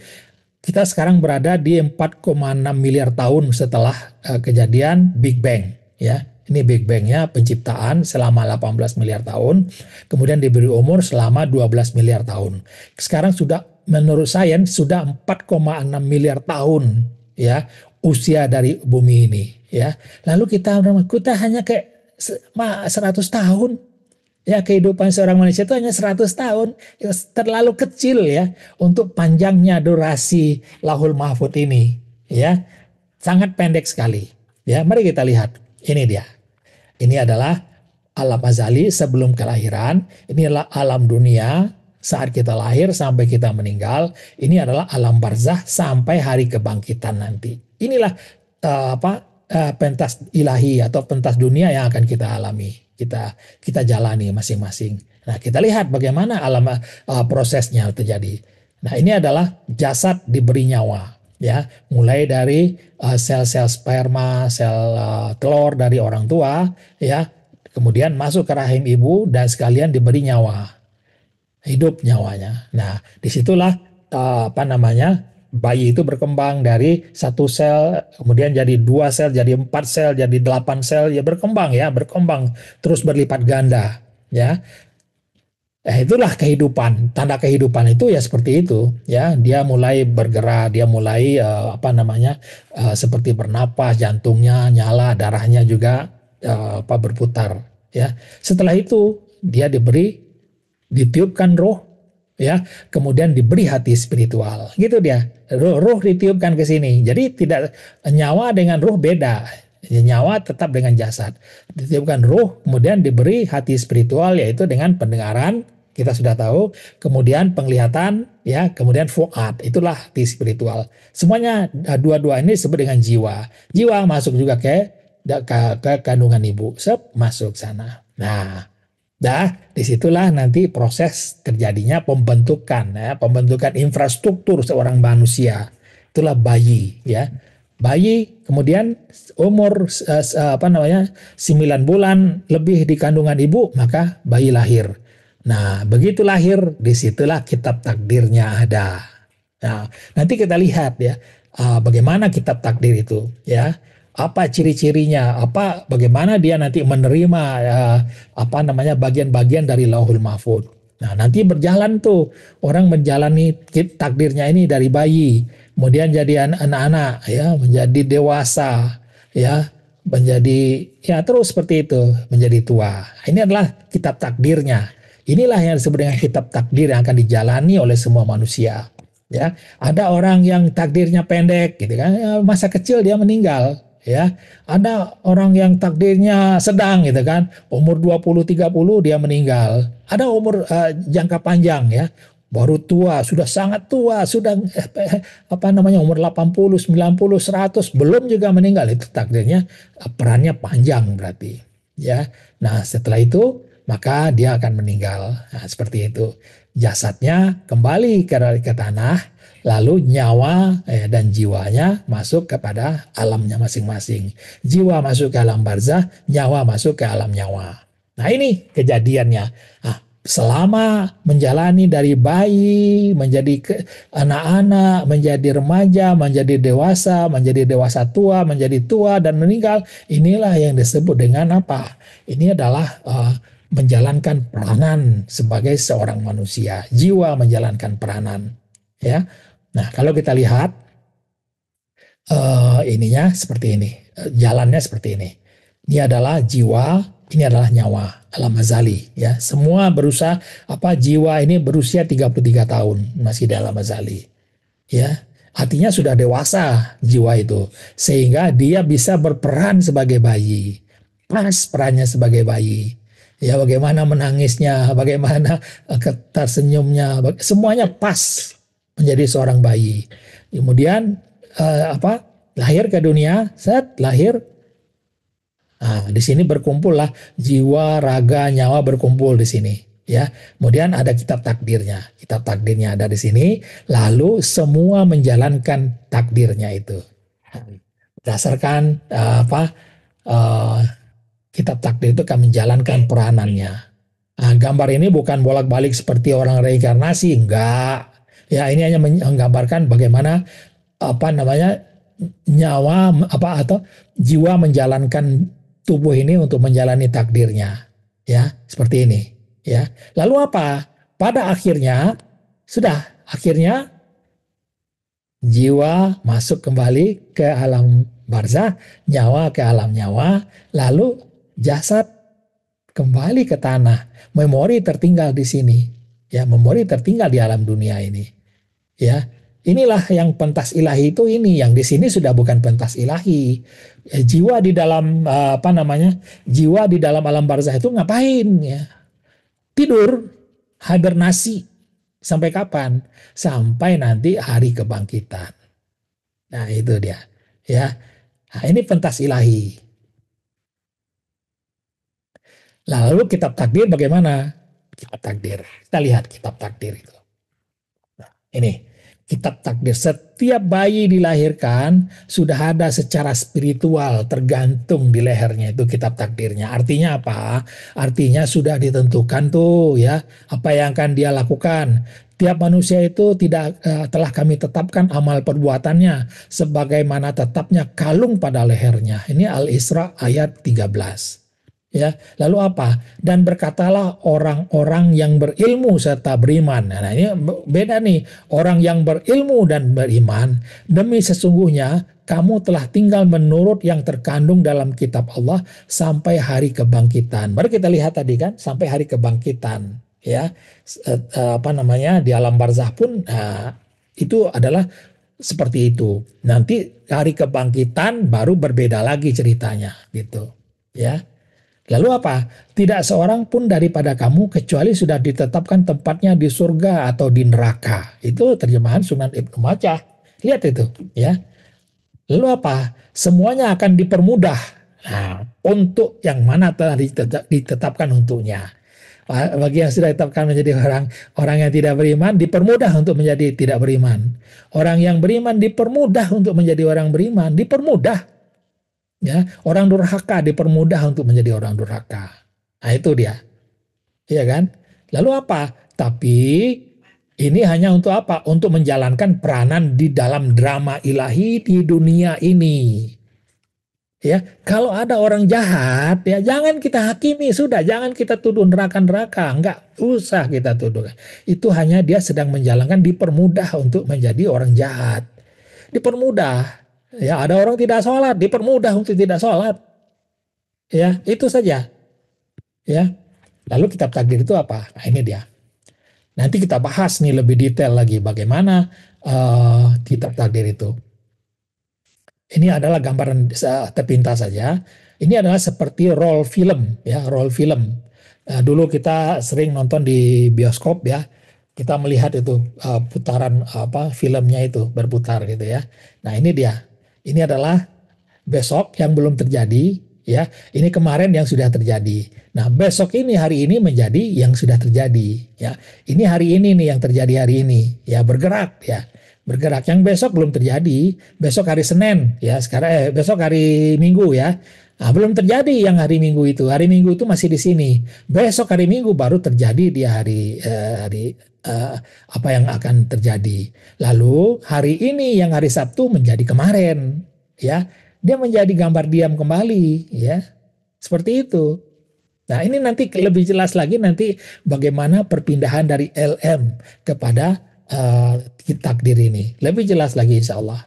Kita sekarang berada di 4,6 miliar tahun setelah kejadian Big Bang. Ya, ini Big Bang-nya penciptaan selama 18 miliar tahun, kemudian diberi umur selama 12 miliar tahun. Sekarang sudah menurut sains sudah 4,6 miliar tahun ya usia dari bumi ini ya. Lalu kita hanya kayak 100 tahun. Ya, kehidupan seorang manusia itu hanya 100 tahun. Ya, terlalu kecil ya untuk panjangnya durasi Lauhul Mahfuz ini ya. Sangat pendek sekali. Ya, mari kita lihat. Ini dia. Ini adalah alam azali sebelum kelahiran. Ini adalah alam dunia saat kita lahir sampai kita meninggal. Ini adalah alam barzah sampai hari kebangkitan nanti. Inilah pentas ilahi atau pentas dunia yang akan kita alami. Kita jalani masing-masing. Nah, kita lihat bagaimana alam prosesnya terjadi. Nah, ini adalah jasad diberi nyawa. Ya, mulai dari sel-sel sperma, sel telur dari orang tua, ya, kemudian masuk ke rahim ibu dan sekalian diberi nyawa, hidup nyawanya. Nah, disitulah bayi itu berkembang dari satu sel, kemudian jadi 2 sel, jadi 4 sel, jadi 8 sel, ya berkembang terus berlipat ganda, ya. Itulah kehidupan. Tanda kehidupan itu ya seperti itu, ya. Dia mulai bergerak, dia mulai seperti bernapas, jantungnya nyala, darahnya juga berputar, ya. Setelah itu dia ditiupkan roh, ya. Kemudian diberi hati spiritual. Gitu dia. Roh ditiupkan ke sini. Jadi tidak nyawa dengan roh beda. Nyawa tetap dengan jasad. Ditiupkan roh, kemudian diberi hati spiritual, yaitu dengan pendengaran, kita sudah tahu, kemudian penglihatan, ya, kemudian fuad, itulah hati spiritual. Semuanya dua-dua ini disebut dengan jiwa. Jiwa masuk juga ke kandungan ibu, masuk sana. Nah, disitulah nanti proses terjadinya pembentukan infrastruktur seorang manusia. Itulah bayi, ya. Bayi kemudian umur 9 bulan lebih di kandungan ibu, maka bayi lahir. Nah, begitu lahir, disitulah kitab takdirnya ada. Nah, nanti kita lihat ya, bagaimana kitab takdir itu, ya. Apa ciri-cirinya, bagaimana dia nanti menerima bagian-bagian dari Lauhul Mahfuz. Nah, nanti berjalan tuh orang menjalani takdirnya ini dari bayi, kemudian jadi anak-anak, ya, menjadi dewasa, ya, menjadi terus seperti itu, menjadi tua. Ini adalah kitab takdirnya. Inilah yang disebut dengan kitab takdir yang akan dijalani oleh semua manusia. Ya, ada orang yang takdirnya pendek, gitu kan? Ya, masa kecil dia meninggal. Ya, ada orang yang takdirnya sedang, gitu kan? Umur 20-30 dia meninggal. Ada umur jangka panjang, ya. Baru tua, sudah sangat tua, sudah umur 80, 90, 100 belum juga meninggal, itu takdirnya perannya panjang berarti, ya. Nah, setelah itu maka dia akan meninggal. Nah, seperti itu. Jasadnya kembali ke tanah, lalu nyawa dan jiwanya masuk kepada alamnya masing-masing. Jiwa masuk ke alam barzah, nyawa masuk ke alam nyawa. Nah, ini kejadiannya. Nah, selama menjalani dari bayi, menjadi anak-anak, menjadi remaja, menjadi dewasa tua, menjadi tua dan meninggal, inilah yang disebut dengan apa? Ini adalah menjalankan peranan sebagai seorang manusia, jiwa menjalankan peranan, ya. Nah, kalau kita lihat ininya seperti ini, jalannya seperti ini. Ini adalah jiwa, ini adalah nyawa, alam azali, ya. Semua berusaha apa jiwa ini berusia 33 tahun masih dalam azali, ya. Artinya sudah dewasa jiwa itu sehingga dia bisa berperan sebagai bayi. Pas perannya sebagai bayi. Ya, bagaimana menangisnya, bagaimana tersenyumnya, semuanya pas menjadi seorang bayi. Kemudian apa? Lahir ke dunia, set lahir. Nah, di sini berkumpullah jiwa, raga, nyawa berkumpul di sini, ya. Kemudian ada kitab takdirnya. Kitab takdirnya ada di sini, lalu semua menjalankan takdirnya itu. Berdasarkan apa? Uh, Kitab takdir itu akan menjalankan peranannya. Nah, gambar ini bukan bolak-balik seperti orang reinkarnasi, enggak. Ya, ini hanya menggambarkan bagaimana apa namanya nyawa apa atau jiwa menjalankan tubuh ini untuk menjalani takdirnya, ya seperti ini, ya. Lalu apa? Pada akhirnya sudah akhirnya jiwa masuk kembali ke alam barzah, nyawa ke alam nyawa, lalu jasad kembali ke tanah, memori tertinggal di sini, ya memori tertinggal di alam dunia ini, ya. Inilah yang pentas ilahi itu ini, yang di sini sudah bukan pentas ilahi. Jiwa di dalam apa namanya? Jiwa di dalam alam barzah itu ngapain ya? Tidur, hibernasi. Sampai kapan? Sampai nanti hari kebangkitan. Nah, itu dia. Ya. Nah, ini pentas ilahi. Lalu kitab takdir bagaimana? Kitab takdir. Kita lihat kitab takdir itu. Nah, ini kitab takdir. Setiap bayi dilahirkan sudah ada secara spiritual tergantung di lehernya itu kitab takdirnya. Artinya apa? Artinya sudah ditentukan tuh ya apa yang akan dia lakukan. Tiap manusia itu telah kami tetapkan amal perbuatannya sebagaimana tetapnya kalung pada lehernya. Ini Al-Isra ayat 13. Ya, lalu apa? Dan berkatalah orang-orang yang berilmu serta beriman. Nah, ini beda nih. Orang yang berilmu dan beriman, demi sesungguhnya kamu telah tinggal menurut yang terkandung dalam kitab Allah sampai hari kebangkitan. Baru kita lihat tadi kan, sampai hari kebangkitan. Ya, apa namanya di alam barzah pun itu adalah seperti itu. Nanti hari kebangkitan baru berbeda lagi ceritanya, gitu. Ya. Lalu apa? Tidak seorang pun daripada kamu kecuali sudah ditetapkan tempatnya di surga atau di neraka. Itu terjemahan Sunan Ibnu Majah. Lihat itu, ya. Lalu apa? Semuanya akan dipermudah. Nah, untuk yang mana telah ditetapkan untuknya. Bagi yang sudah ditetapkan menjadi orang yang tidak beriman, dipermudah untuk menjadi tidak beriman. Orang yang beriman dipermudah untuk menjadi orang beriman, dipermudah. Ya, orang durhaka dipermudah untuk menjadi orang durhaka. Nah, itu dia. Iya kan? Lalu apa? Tapi ini hanya untuk apa? Untuk menjalankan peranan di dalam drama ilahi di dunia ini. Ya, kalau ada orang jahat, ya jangan kita hakimi, sudah jangan kita tuduh neraka-neraka, enggak usah kita tuduh. Itu hanya dia sedang menjalankan dipermudah untuk menjadi orang jahat. Dipermudah. Ya, ada orang tidak sholat, dipermudah untuk tidak sholat. Ya, itu saja. Ya. Lalu kitab takdir itu apa? Nah, ini dia. Nanti kita bahas nih lebih detail lagi bagaimana kitab takdir itu. Ini adalah gambaran terpintas saja. Ini adalah seperti roll film, ya, roll film. Dulu kita sering nonton di bioskop ya. Kita melihat itu putaran apa filmnya itu berputar gitu ya. Nah, ini dia. Ini adalah besok yang belum terjadi, ya. Ini kemarin yang sudah terjadi. Nah, besok ini hari ini menjadi yang sudah terjadi, ya. Ini hari ini nih yang terjadi hari ini, ya bergerak, ya. Bergerak. Yang besok belum terjadi, besok hari Senin, ya. Sekarang besok hari Minggu, ya. Nah, belum terjadi yang hari Minggu itu. Hari Minggu itu masih di sini. Besok hari Minggu baru terjadi di hari eh, apa yang akan terjadi. Lalu hari ini yang hari Sabtu menjadi kemarin, ya. Dia menjadi gambar diam kembali, ya. Seperti itu. Nah, ini nanti lebih jelas lagi nanti bagaimana perpindahan dari LM kepada takdir ini. Lebih jelas lagi insya Allah.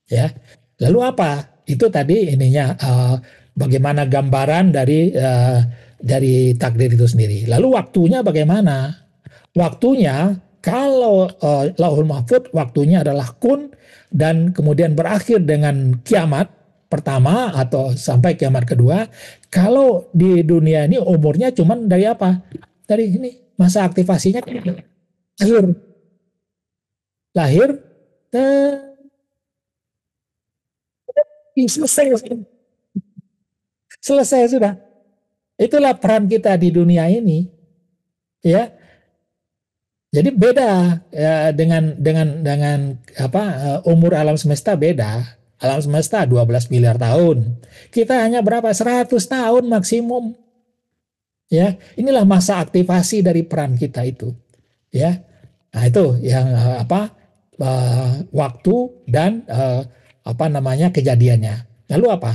Ya. Lalu apa? Itu tadi ininya bagaimana gambaran dari takdir itu sendiri. Lalu waktunya bagaimana? Waktunya kalau Lauhul Mahfud waktunya adalah kun dan kemudian berakhir dengan kiamat pertama atau sampai kiamat kedua. Kalau di dunia ini umurnya cuman dari apa? Dari ini masa aktivasinya lahir, lahir, eh, selesai, selesai sudah. Itulah peran kita di dunia ini, ya. Jadi beda ya, dengan apa umur alam semesta beda. Alam semesta 12 miliar tahun. Kita hanya berapa? 100 tahun maksimum, ya. Inilah masa aktivasi dari peran kita itu, ya. Nah, itu yang apa waktu dan apa namanya kejadiannya. Lalu apa?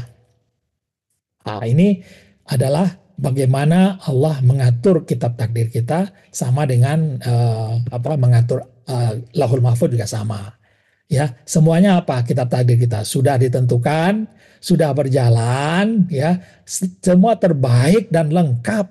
Nah, ini adalah bagaimana Allah mengatur kitab takdir kita sama dengan apa mengatur Lauhul Mahfuz juga sama. Ya, semuanya apa? Kitab takdir kita sudah ditentukan, sudah berjalan, ya, semua terbaik dan lengkap.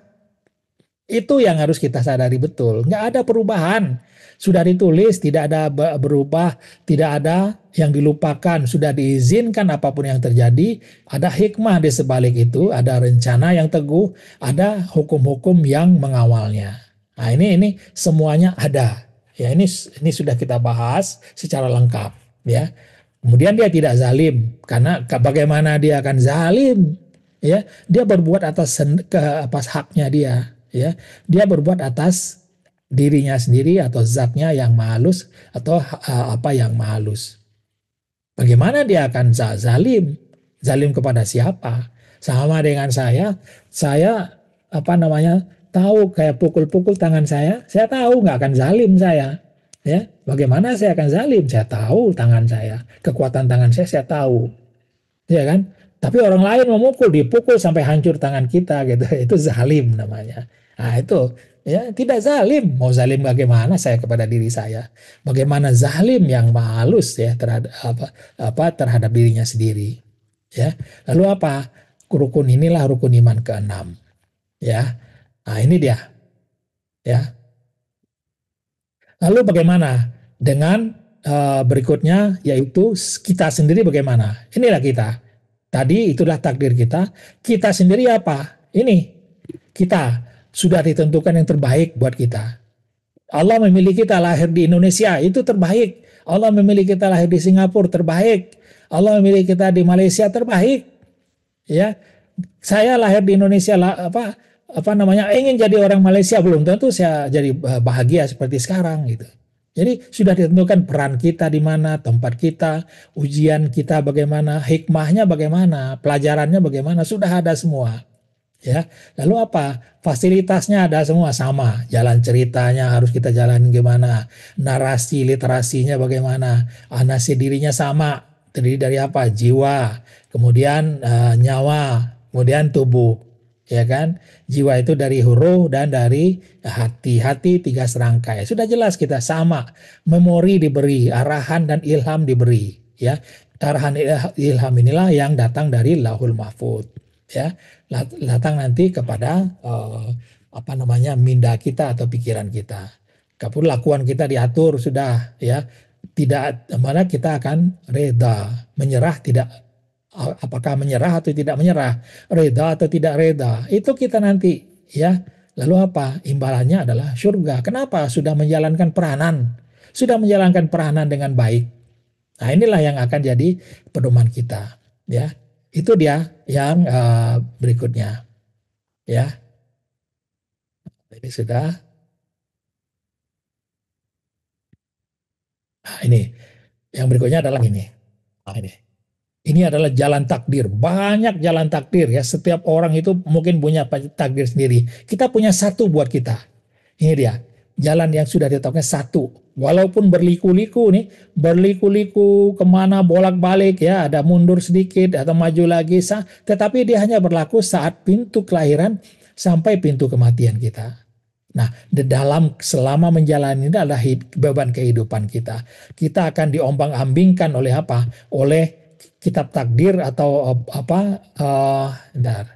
Itu yang harus kita sadari betul. Nggak ada perubahan. Sudah ditulis, tidak ada berubah, tidak ada yang dilupakan. Sudah diizinkan apapun yang terjadi. Ada hikmah di sebalik itu, ada rencana yang teguh, ada hukum-hukum yang mengawalnya. Nah, ini semuanya ada. Ya, ini sudah kita bahas secara lengkap, ya. Kemudian dia tidak zalim, karena bagaimana dia akan zalim? Ya, dia berbuat atas atas haknya dia, ya. Dia berbuat atas dirinya sendiri atau zatnya yang mahalus atau apa yang mahalus. Bagaimana dia akan zalim? Zalim kepada siapa? Sama dengan saya apa namanya tahu kayak pukul-pukul tangan saya tahu nggak akan zalim saya. Ya, bagaimana saya akan zalim? Saya tahu tangan saya, kekuatan tangan saya tahu, ya kan? Tapi orang lain memukul, dipukul sampai hancur tangan kita gitu, itu zalim namanya. Nah itu ya tidak zalim. Mau zalim bagaimana saya kepada diri saya? Bagaimana zalim yang halus ya terhadap apa terhadap dirinya sendiri. Ya. Lalu apa? Rukun inilah rukun iman keenam. Ya. Nah ini dia. Ya. Lalu bagaimana dengan berikutnya yaitu kita sendiri bagaimana? Inilah kita. Tadi itulah takdir kita. Kita sendiri apa? Ini kita sudah ditentukan yang terbaik buat kita. Allah memilih kita lahir di Indonesia itu terbaik. Allah memilih kita lahir di Singapura terbaik. Allah memilih kita di Malaysia terbaik. Ya, saya lahir di Indonesia apa namanya ingin jadi orang Malaysia belum tentu saya jadi bahagia seperti sekarang gitu. Jadi sudah ditentukan peran kita di mana, tempat kita, ujian kita bagaimana, hikmahnya bagaimana, pelajarannya bagaimana, sudah ada semua. Ya, lalu apa? Fasilitasnya ada semua sama. Jalan ceritanya harus kita jalanin gimana, narasi literasinya bagaimana, anasi dirinya sama. Terdiri dari apa? Jiwa, kemudian nyawa, kemudian tubuh, ya kan? Jiwa itu dari huruf dan dari hati. Hati tiga serangkai. Sudah jelas kita sama. Memori diberi, arahan dan ilham diberi, ya. Arahan ilham inilah yang datang dari Lauhul Mahfud, ya, datang nanti kepada apa namanya minda kita atau pikiran kita. Kapur lakuan kita diatur sudah, ya, tidak mana kita akan reda menyerah tidak, apakah menyerah atau tidak menyerah, reda atau tidak reda itu kita nanti, ya. Lalu apa imbalannya adalah surga. Kenapa? Sudah menjalankan peranan dengan baik. Nah, inilah yang akan jadi pedoman kita, ya. Itu dia yang berikutnya, ya. Ini sudah. Nah, ini yang berikutnya adalah ini. Nah, ini. Ini adalah jalan takdir. Banyak jalan takdir ya. Setiap orang itu mungkin punya takdir sendiri. Kita punya satu buat kita. Ini dia. Jalan yang sudah ditetapkan satu. Walaupun berliku-liku nih, berliku-liku kemana bolak-balik ya, ada mundur sedikit atau maju lagi, tetapi dia hanya berlaku saat pintu kelahiran sampai pintu kematian kita. Nah, di dalam selama menjalani ini adalah beban kehidupan kita. Kita akan diombang-ambingkan oleh apa? Oleh kitab takdir atau apa? Bentar.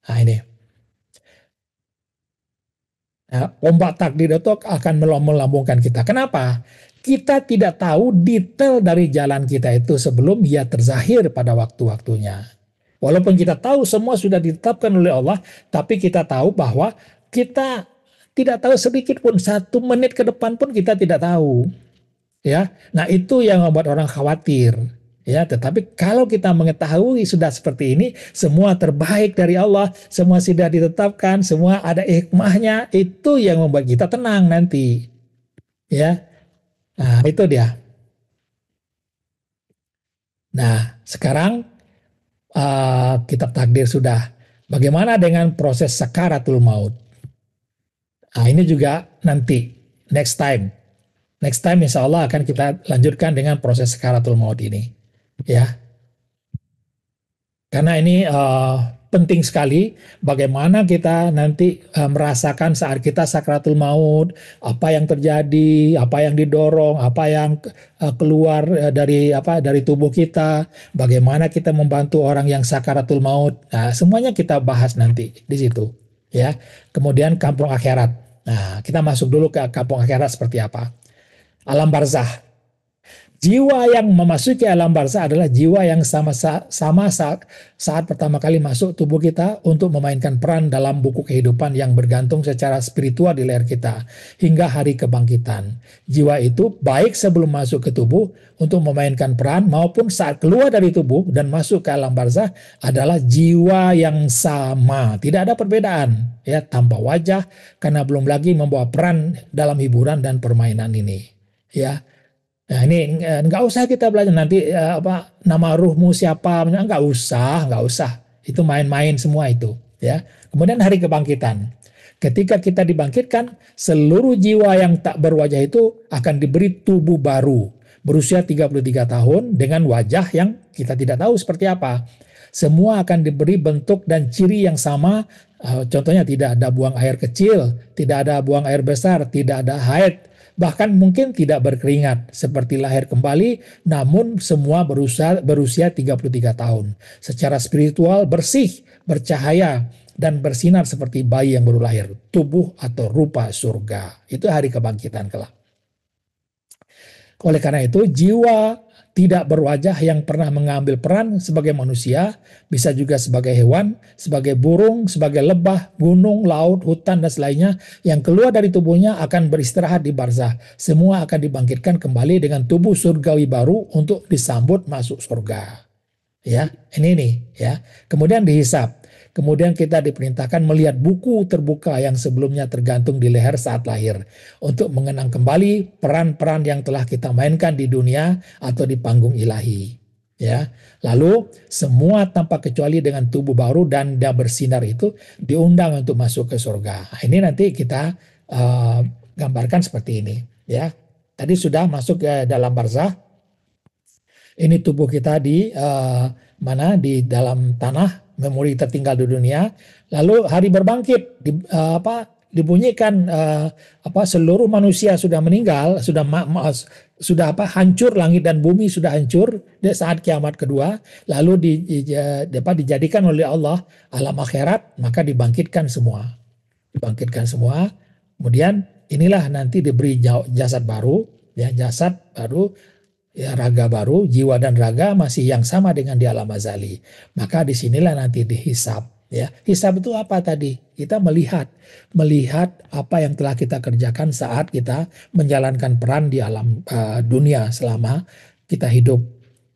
Nah ini. Nah, ombak takdir itu akan melambungkan kita. Kenapa? Kita tidak tahu detail dari jalan kita itu sebelum ia terzahir pada waktu-waktunya. Walaupun kita tahu semua sudah ditetapkan oleh Allah, tapi kita tahu bahwa kita tidak tahu sedikit pun, 1 menit ke depan pun kita tidak tahu. Ya, nah itu yang membuat orang khawatir. Ya, tetapi kalau kita mengetahui sudah seperti ini, semua terbaik dari Allah, semua sudah ditetapkan, semua ada hikmahnya, itu yang membuat kita tenang nanti. Ya, nah itu dia. Nah, sekarang kitab takdir sudah. Bagaimana dengan proses sakaratul maut? Nah, ini juga nanti, next time. Next time insya Allah akan kita lanjutkan dengan proses sakaratul maut ini. Ya, karena ini penting sekali bagaimana kita nanti merasakan saat kita sakratul maut, apa yang terjadi, apa yang didorong, apa yang keluar dari tubuh kita, bagaimana kita membantu orang yang sakratul maut. Nah, semuanya kita bahas nanti di situ, ya. Kemudian kampung akhirat. Nah, kita masuk dulu ke kampung akhirat seperti apa. Alam barzah. Jiwa yang memasuki alam barzah adalah jiwa yang sama saat pertama kali masuk tubuh kita untuk memainkan peran dalam buku kehidupan yang bergantung secara spiritual di leher kita hingga hari kebangkitan. Jiwa itu baik sebelum masuk ke tubuh untuk memainkan peran maupun saat keluar dari tubuh dan masuk ke alam barzah adalah jiwa yang sama, tidak ada perbedaan ya, tanpa wajah karena belum lagi membawa peran dalam hiburan dan permainan ini ya. Nah ini nggak usah kita belajar nanti nama ruhmu siapa, nggak usah. Itu main-main semua itu, ya. Kemudian hari kebangkitan. Ketika kita dibangkitkan, seluruh jiwa yang tak berwajah itu akan diberi tubuh baru, berusia 33 tahun dengan wajah yang kita tidak tahu seperti apa. Semua akan diberi bentuk dan ciri yang sama, contohnya tidak ada buang air kecil, tidak ada buang air besar, tidak ada haid, bahkan mungkin tidak berkeringat seperti lahir kembali, namun semua berusia 33 tahun. Secara spiritual bersih, bercahaya, dan bersinar seperti bayi yang baru lahir. Tubuh atau rupa surga. Itu hari kebangkitan kelak. Oleh karena itu, jiwa tidak berwajah yang pernah mengambil peran sebagai manusia, bisa juga sebagai hewan, sebagai burung, sebagai lebah, gunung, laut, hutan, dan selainnya yang keluar dari tubuhnya akan beristirahat di barzah. Semua akan dibangkitkan kembali dengan tubuh surgawi baru untuk disambut masuk surga. Ya, ini nih ya. Kemudian dihisap. Kemudian kita diperintahkan melihat buku terbuka yang sebelumnya tergantung di leher saat lahir untuk mengenang kembali peran-peran yang telah kita mainkan di dunia atau di panggung ilahi. Ya, lalu semua tanpa kecuali dengan tubuh baru dan dia bersinar itu diundang untuk masuk ke surga. Nah, ini nanti kita gambarkan seperti ini. Ya, tadi sudah masuk ke dalam barzah. Ini tubuh kita di mana di dalam tanah, memori tertinggal di dunia. Lalu hari berbangkit dibunyikan seluruh manusia sudah meninggal, sudah hancur, langit dan bumi sudah hancur di saat kiamat kedua. Lalu dijadikan oleh Allah alam akhirat, maka dibangkitkan semua. Kemudian inilah nanti diberi jasad baru, ya, jasad baru, ya, raga baru, jiwa dan raga masih yang sama dengan di alam azali. Maka disinilah nanti dihisab. Ya, hisab itu apa tadi? Kita melihat apa yang telah kita kerjakan saat kita menjalankan peran di alam dunia selama kita hidup.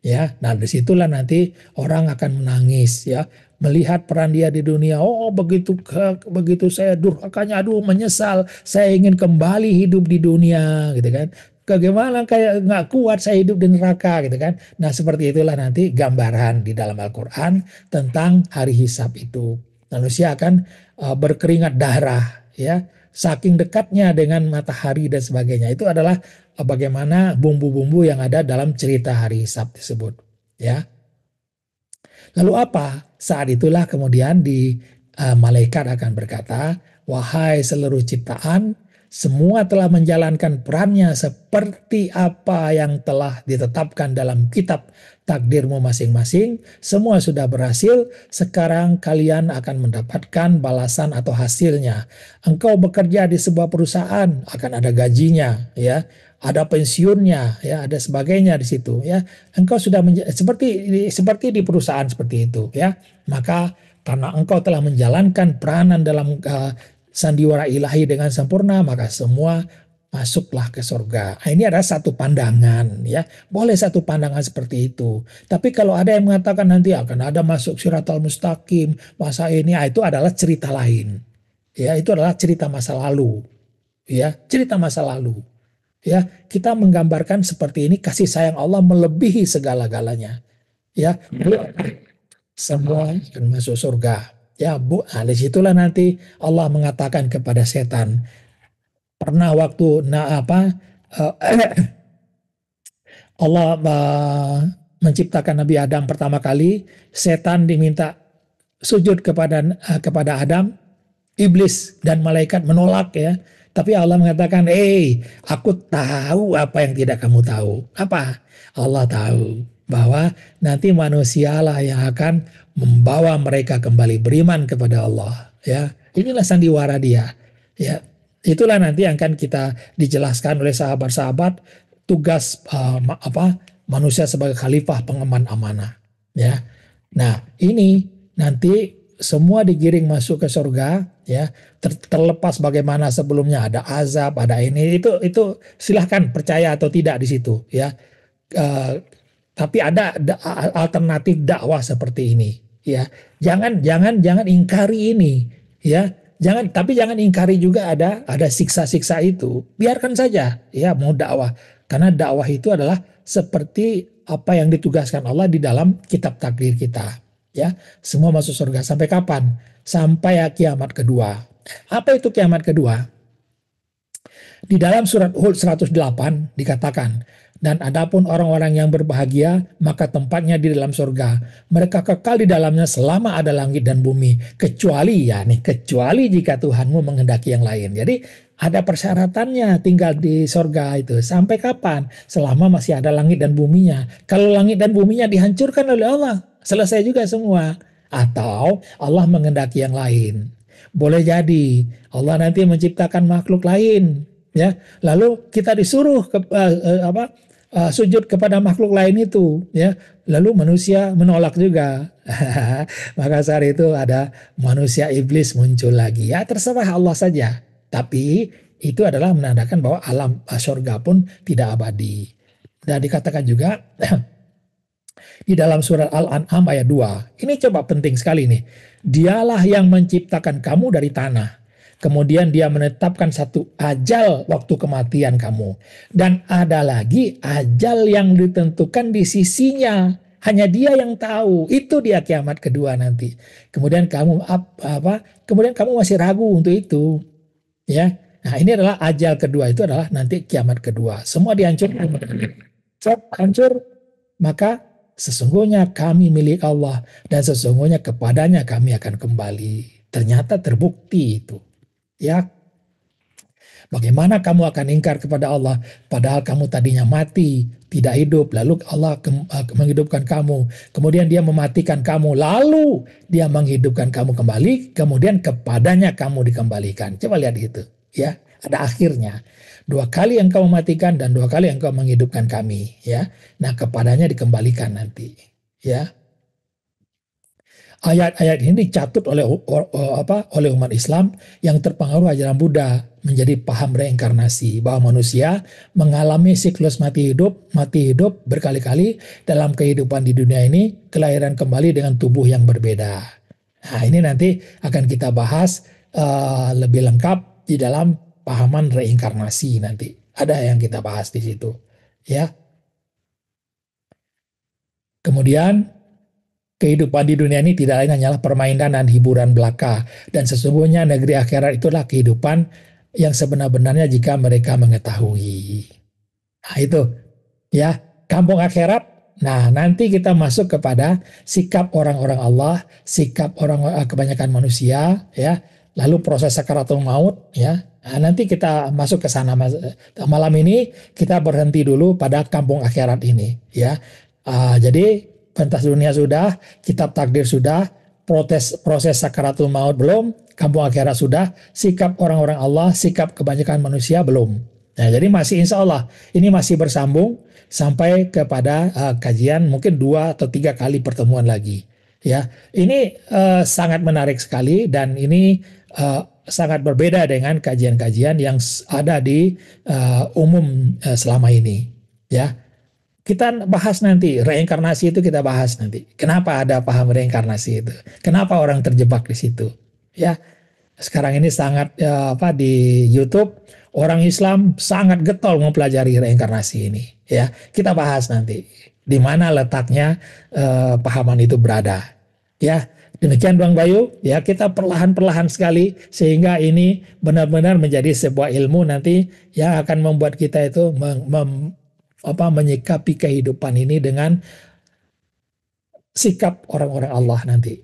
Ya, nah disitulah nanti orang akan menangis, ya, melihat peran dia di dunia. Oh, begitu saya durhakanya, aduh menyesal, saya ingin kembali hidup di dunia, gitu kan. bagaimana kayak nggak kuat saya hidup di neraka gitu kan. Nah seperti itulah nanti gambaran di dalam Al-Quran tentang hari hisab itu. Manusia akan berkeringat darah ya, saking dekatnya dengan matahari dan sebagainya. Itu adalah bagaimana bumbu-bumbu yang ada dalam cerita hari hisab tersebut ya. Lalu apa? Saat itulah kemudian malaikat akan berkata, wahai seluruh ciptaan, semua telah menjalankan perannya seperti apa yang telah ditetapkan dalam kitab takdirmu masing-masing. Semua sudah berhasil, sekarang kalian akan mendapatkan balasan atau hasilnya. Engkau bekerja di sebuah perusahaan, akan ada gajinya, ya, ada pensiunnya, ya, ada sebagainya di situ, ya. Engkau sudah seperti di perusahaan seperti itu, ya. Maka karena engkau telah menjalankan peranan dalam sandiwara ilahi dengan sempurna, maka semua masuklah ke surga. Nah, ini adalah satu pandangan, ya. Boleh satu pandangan seperti itu. Tapi kalau ada yang mengatakan nanti akan ada masuk Siratal Mustaqim, masa ini, itu adalah cerita lain. Ya, itu adalah cerita masa lalu. Ya, cerita masa lalu. Ya, kita menggambarkan seperti ini, kasih sayang Allah melebihi segala-galanya. Ya, semua akan masuk surga. Ya, Bu, nah, disitulah nanti Allah mengatakan kepada setan, pernah waktu Allah menciptakan Nabi Adam pertama kali, setan diminta sujud kepada Adam, iblis dan malaikat menolak ya. Tapi Allah mengatakan, aku tahu apa yang tidak kamu tahu. Apa? Allah tahu bahwa nanti manusialah yang akan membawa mereka kembali beriman kepada Allah. Ya, inilah sandiwara dia. Ya, itulah nanti yang akan kita dijelaskan oleh sahabat-sahabat tugas manusia sebagai khalifah pengemban amanah. Ya, nah ini nanti semua digiring masuk ke surga, ya, terlepas bagaimana sebelumnya ada azab, ada ini, itu silahkan percaya atau tidak di situ, ya. Tapi ada alternatif dakwah seperti ini, ya. Jangan ingkari ini, ya. Tapi jangan ingkari juga ada siksa-siksa itu. Biarkan saja, ya, mau dakwah, karena dakwah itu adalah seperti apa yang ditugaskan Allah di dalam kitab takdir kita. Ya, semua masuk surga. Sampai kapan? Sampai kiamat kedua. Apa itu kiamat kedua? Di dalam surat Hud 108 dikatakan, dan adapun orang-orang yang berbahagia, maka tempatnya di dalam surga. Mereka kekal di dalamnya selama ada langit dan bumi. Kecuali jika Tuhanmu menghendaki yang lain. Jadi ada persyaratannya tinggal di surga itu. Sampai kapan? Selama masih ada langit dan buminya. Kalau langit dan buminya dihancurkan oleh Allah, selesai juga semua. Atau Allah menghendaki yang lain. Boleh jadi Allah nanti menciptakan makhluk lain, ya. Lalu kita disuruh sujud kepada makhluk lain itu, ya. Lalu manusia menolak juga. Maka saat itu ada manusia iblis muncul lagi. Ya, terserah Allah saja. Tapi itu adalah menandakan bahwa alam surga pun tidak abadi. Dan dikatakan juga di dalam surat Al-An'am ayat 2. Ini coba penting sekali nih. Dialah yang menciptakan kamu dari tanah. Kemudian dia menetapkan satu ajal waktu kematian kamu. Dan ada lagi ajal yang ditentukan di sisinya. Hanya dia yang tahu. Itu dia kiamat kedua nanti. Kemudian kemudian kamu masih ragu untuk itu. Ya. Nah, ini adalah ajal kedua, itu adalah nanti kiamat kedua. Semua dihancurkan. Hancur, maka sesungguhnya kami milik Allah dan sesungguhnya kepadanya kami akan kembali. Ternyata terbukti itu. Ya, bagaimana kamu akan ingkar kepada Allah padahal kamu tadinya mati, tidak hidup, lalu Allah menghidupkan kamu, kemudian dia mematikan kamu, lalu dia menghidupkan kamu kembali, kemudian kepadanya kamu dikembalikan. Coba lihat itu, ya, ada akhirnya. 2 kali engkau mematikan dan 2 kali engkau menghidupkan kami, ya. Nah, kepadanya dikembalikan nanti, ya. Ayat-ayat ini dicatut oleh umat Islam yang terpengaruh ajaran Buddha menjadi paham reinkarnasi, bahwa manusia mengalami siklus mati hidup berkali-kali dalam kehidupan di dunia ini, kelahiran kembali dengan tubuh yang berbeda. Nah, ini nanti akan kita bahas lebih lengkap di dalam pahaman reinkarnasi nanti. Ada yang kita bahas di situ. Ya. Kemudian kehidupan di dunia ini tidak lain hanyalah permainan dan hiburan belaka. Dan sesungguhnya negeri akhirat itulah kehidupan yang sebenar-benarnya jika mereka mengetahui. Nah itu ya, kampung akhirat. Nah, nanti kita masuk kepada sikap orang-orang Allah, sikap orang kebanyakan manusia, ya. Lalu proses sakaratul maut, ya. Nah, nanti kita masuk ke sana. Malam ini kita berhenti dulu pada kampung akhirat ini, ya. Jadi pentas dunia sudah, kitab takdir sudah, proses sakaratul maut belum, kampung akhirat sudah, sikap orang-orang Allah, sikap kebanyakan manusia belum. Nah, jadi masih insya Allah ini masih bersambung sampai kepada kajian mungkin 2 atau 3 kali pertemuan lagi. Ya, ini sangat menarik sekali dan ini sangat berbeda dengan kajian-kajian yang ada di umum selama ini. Ya, kita bahas nanti reinkarnasi itu kita bahas nanti. Kenapa ada paham reinkarnasi itu? Kenapa orang terjebak di situ? Ya, sekarang ini sangat apa di YouTube orang Islam sangat getol mempelajari reinkarnasi ini. Ya, kita bahas nanti di mana letaknya pahaman itu berada. Ya, demikian Bang Bayu. Ya, kita perlahan-perlahan sekali sehingga ini benar-benar menjadi sebuah ilmu nanti yang akan membuat kita itu menyikapi kehidupan ini dengan sikap orang-orang Allah nanti.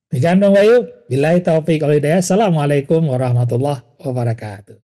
Demikian Bang Bayu. Billahi taufiq wal hidayah. Assalamualaikum warahmatullahi wabarakatuh.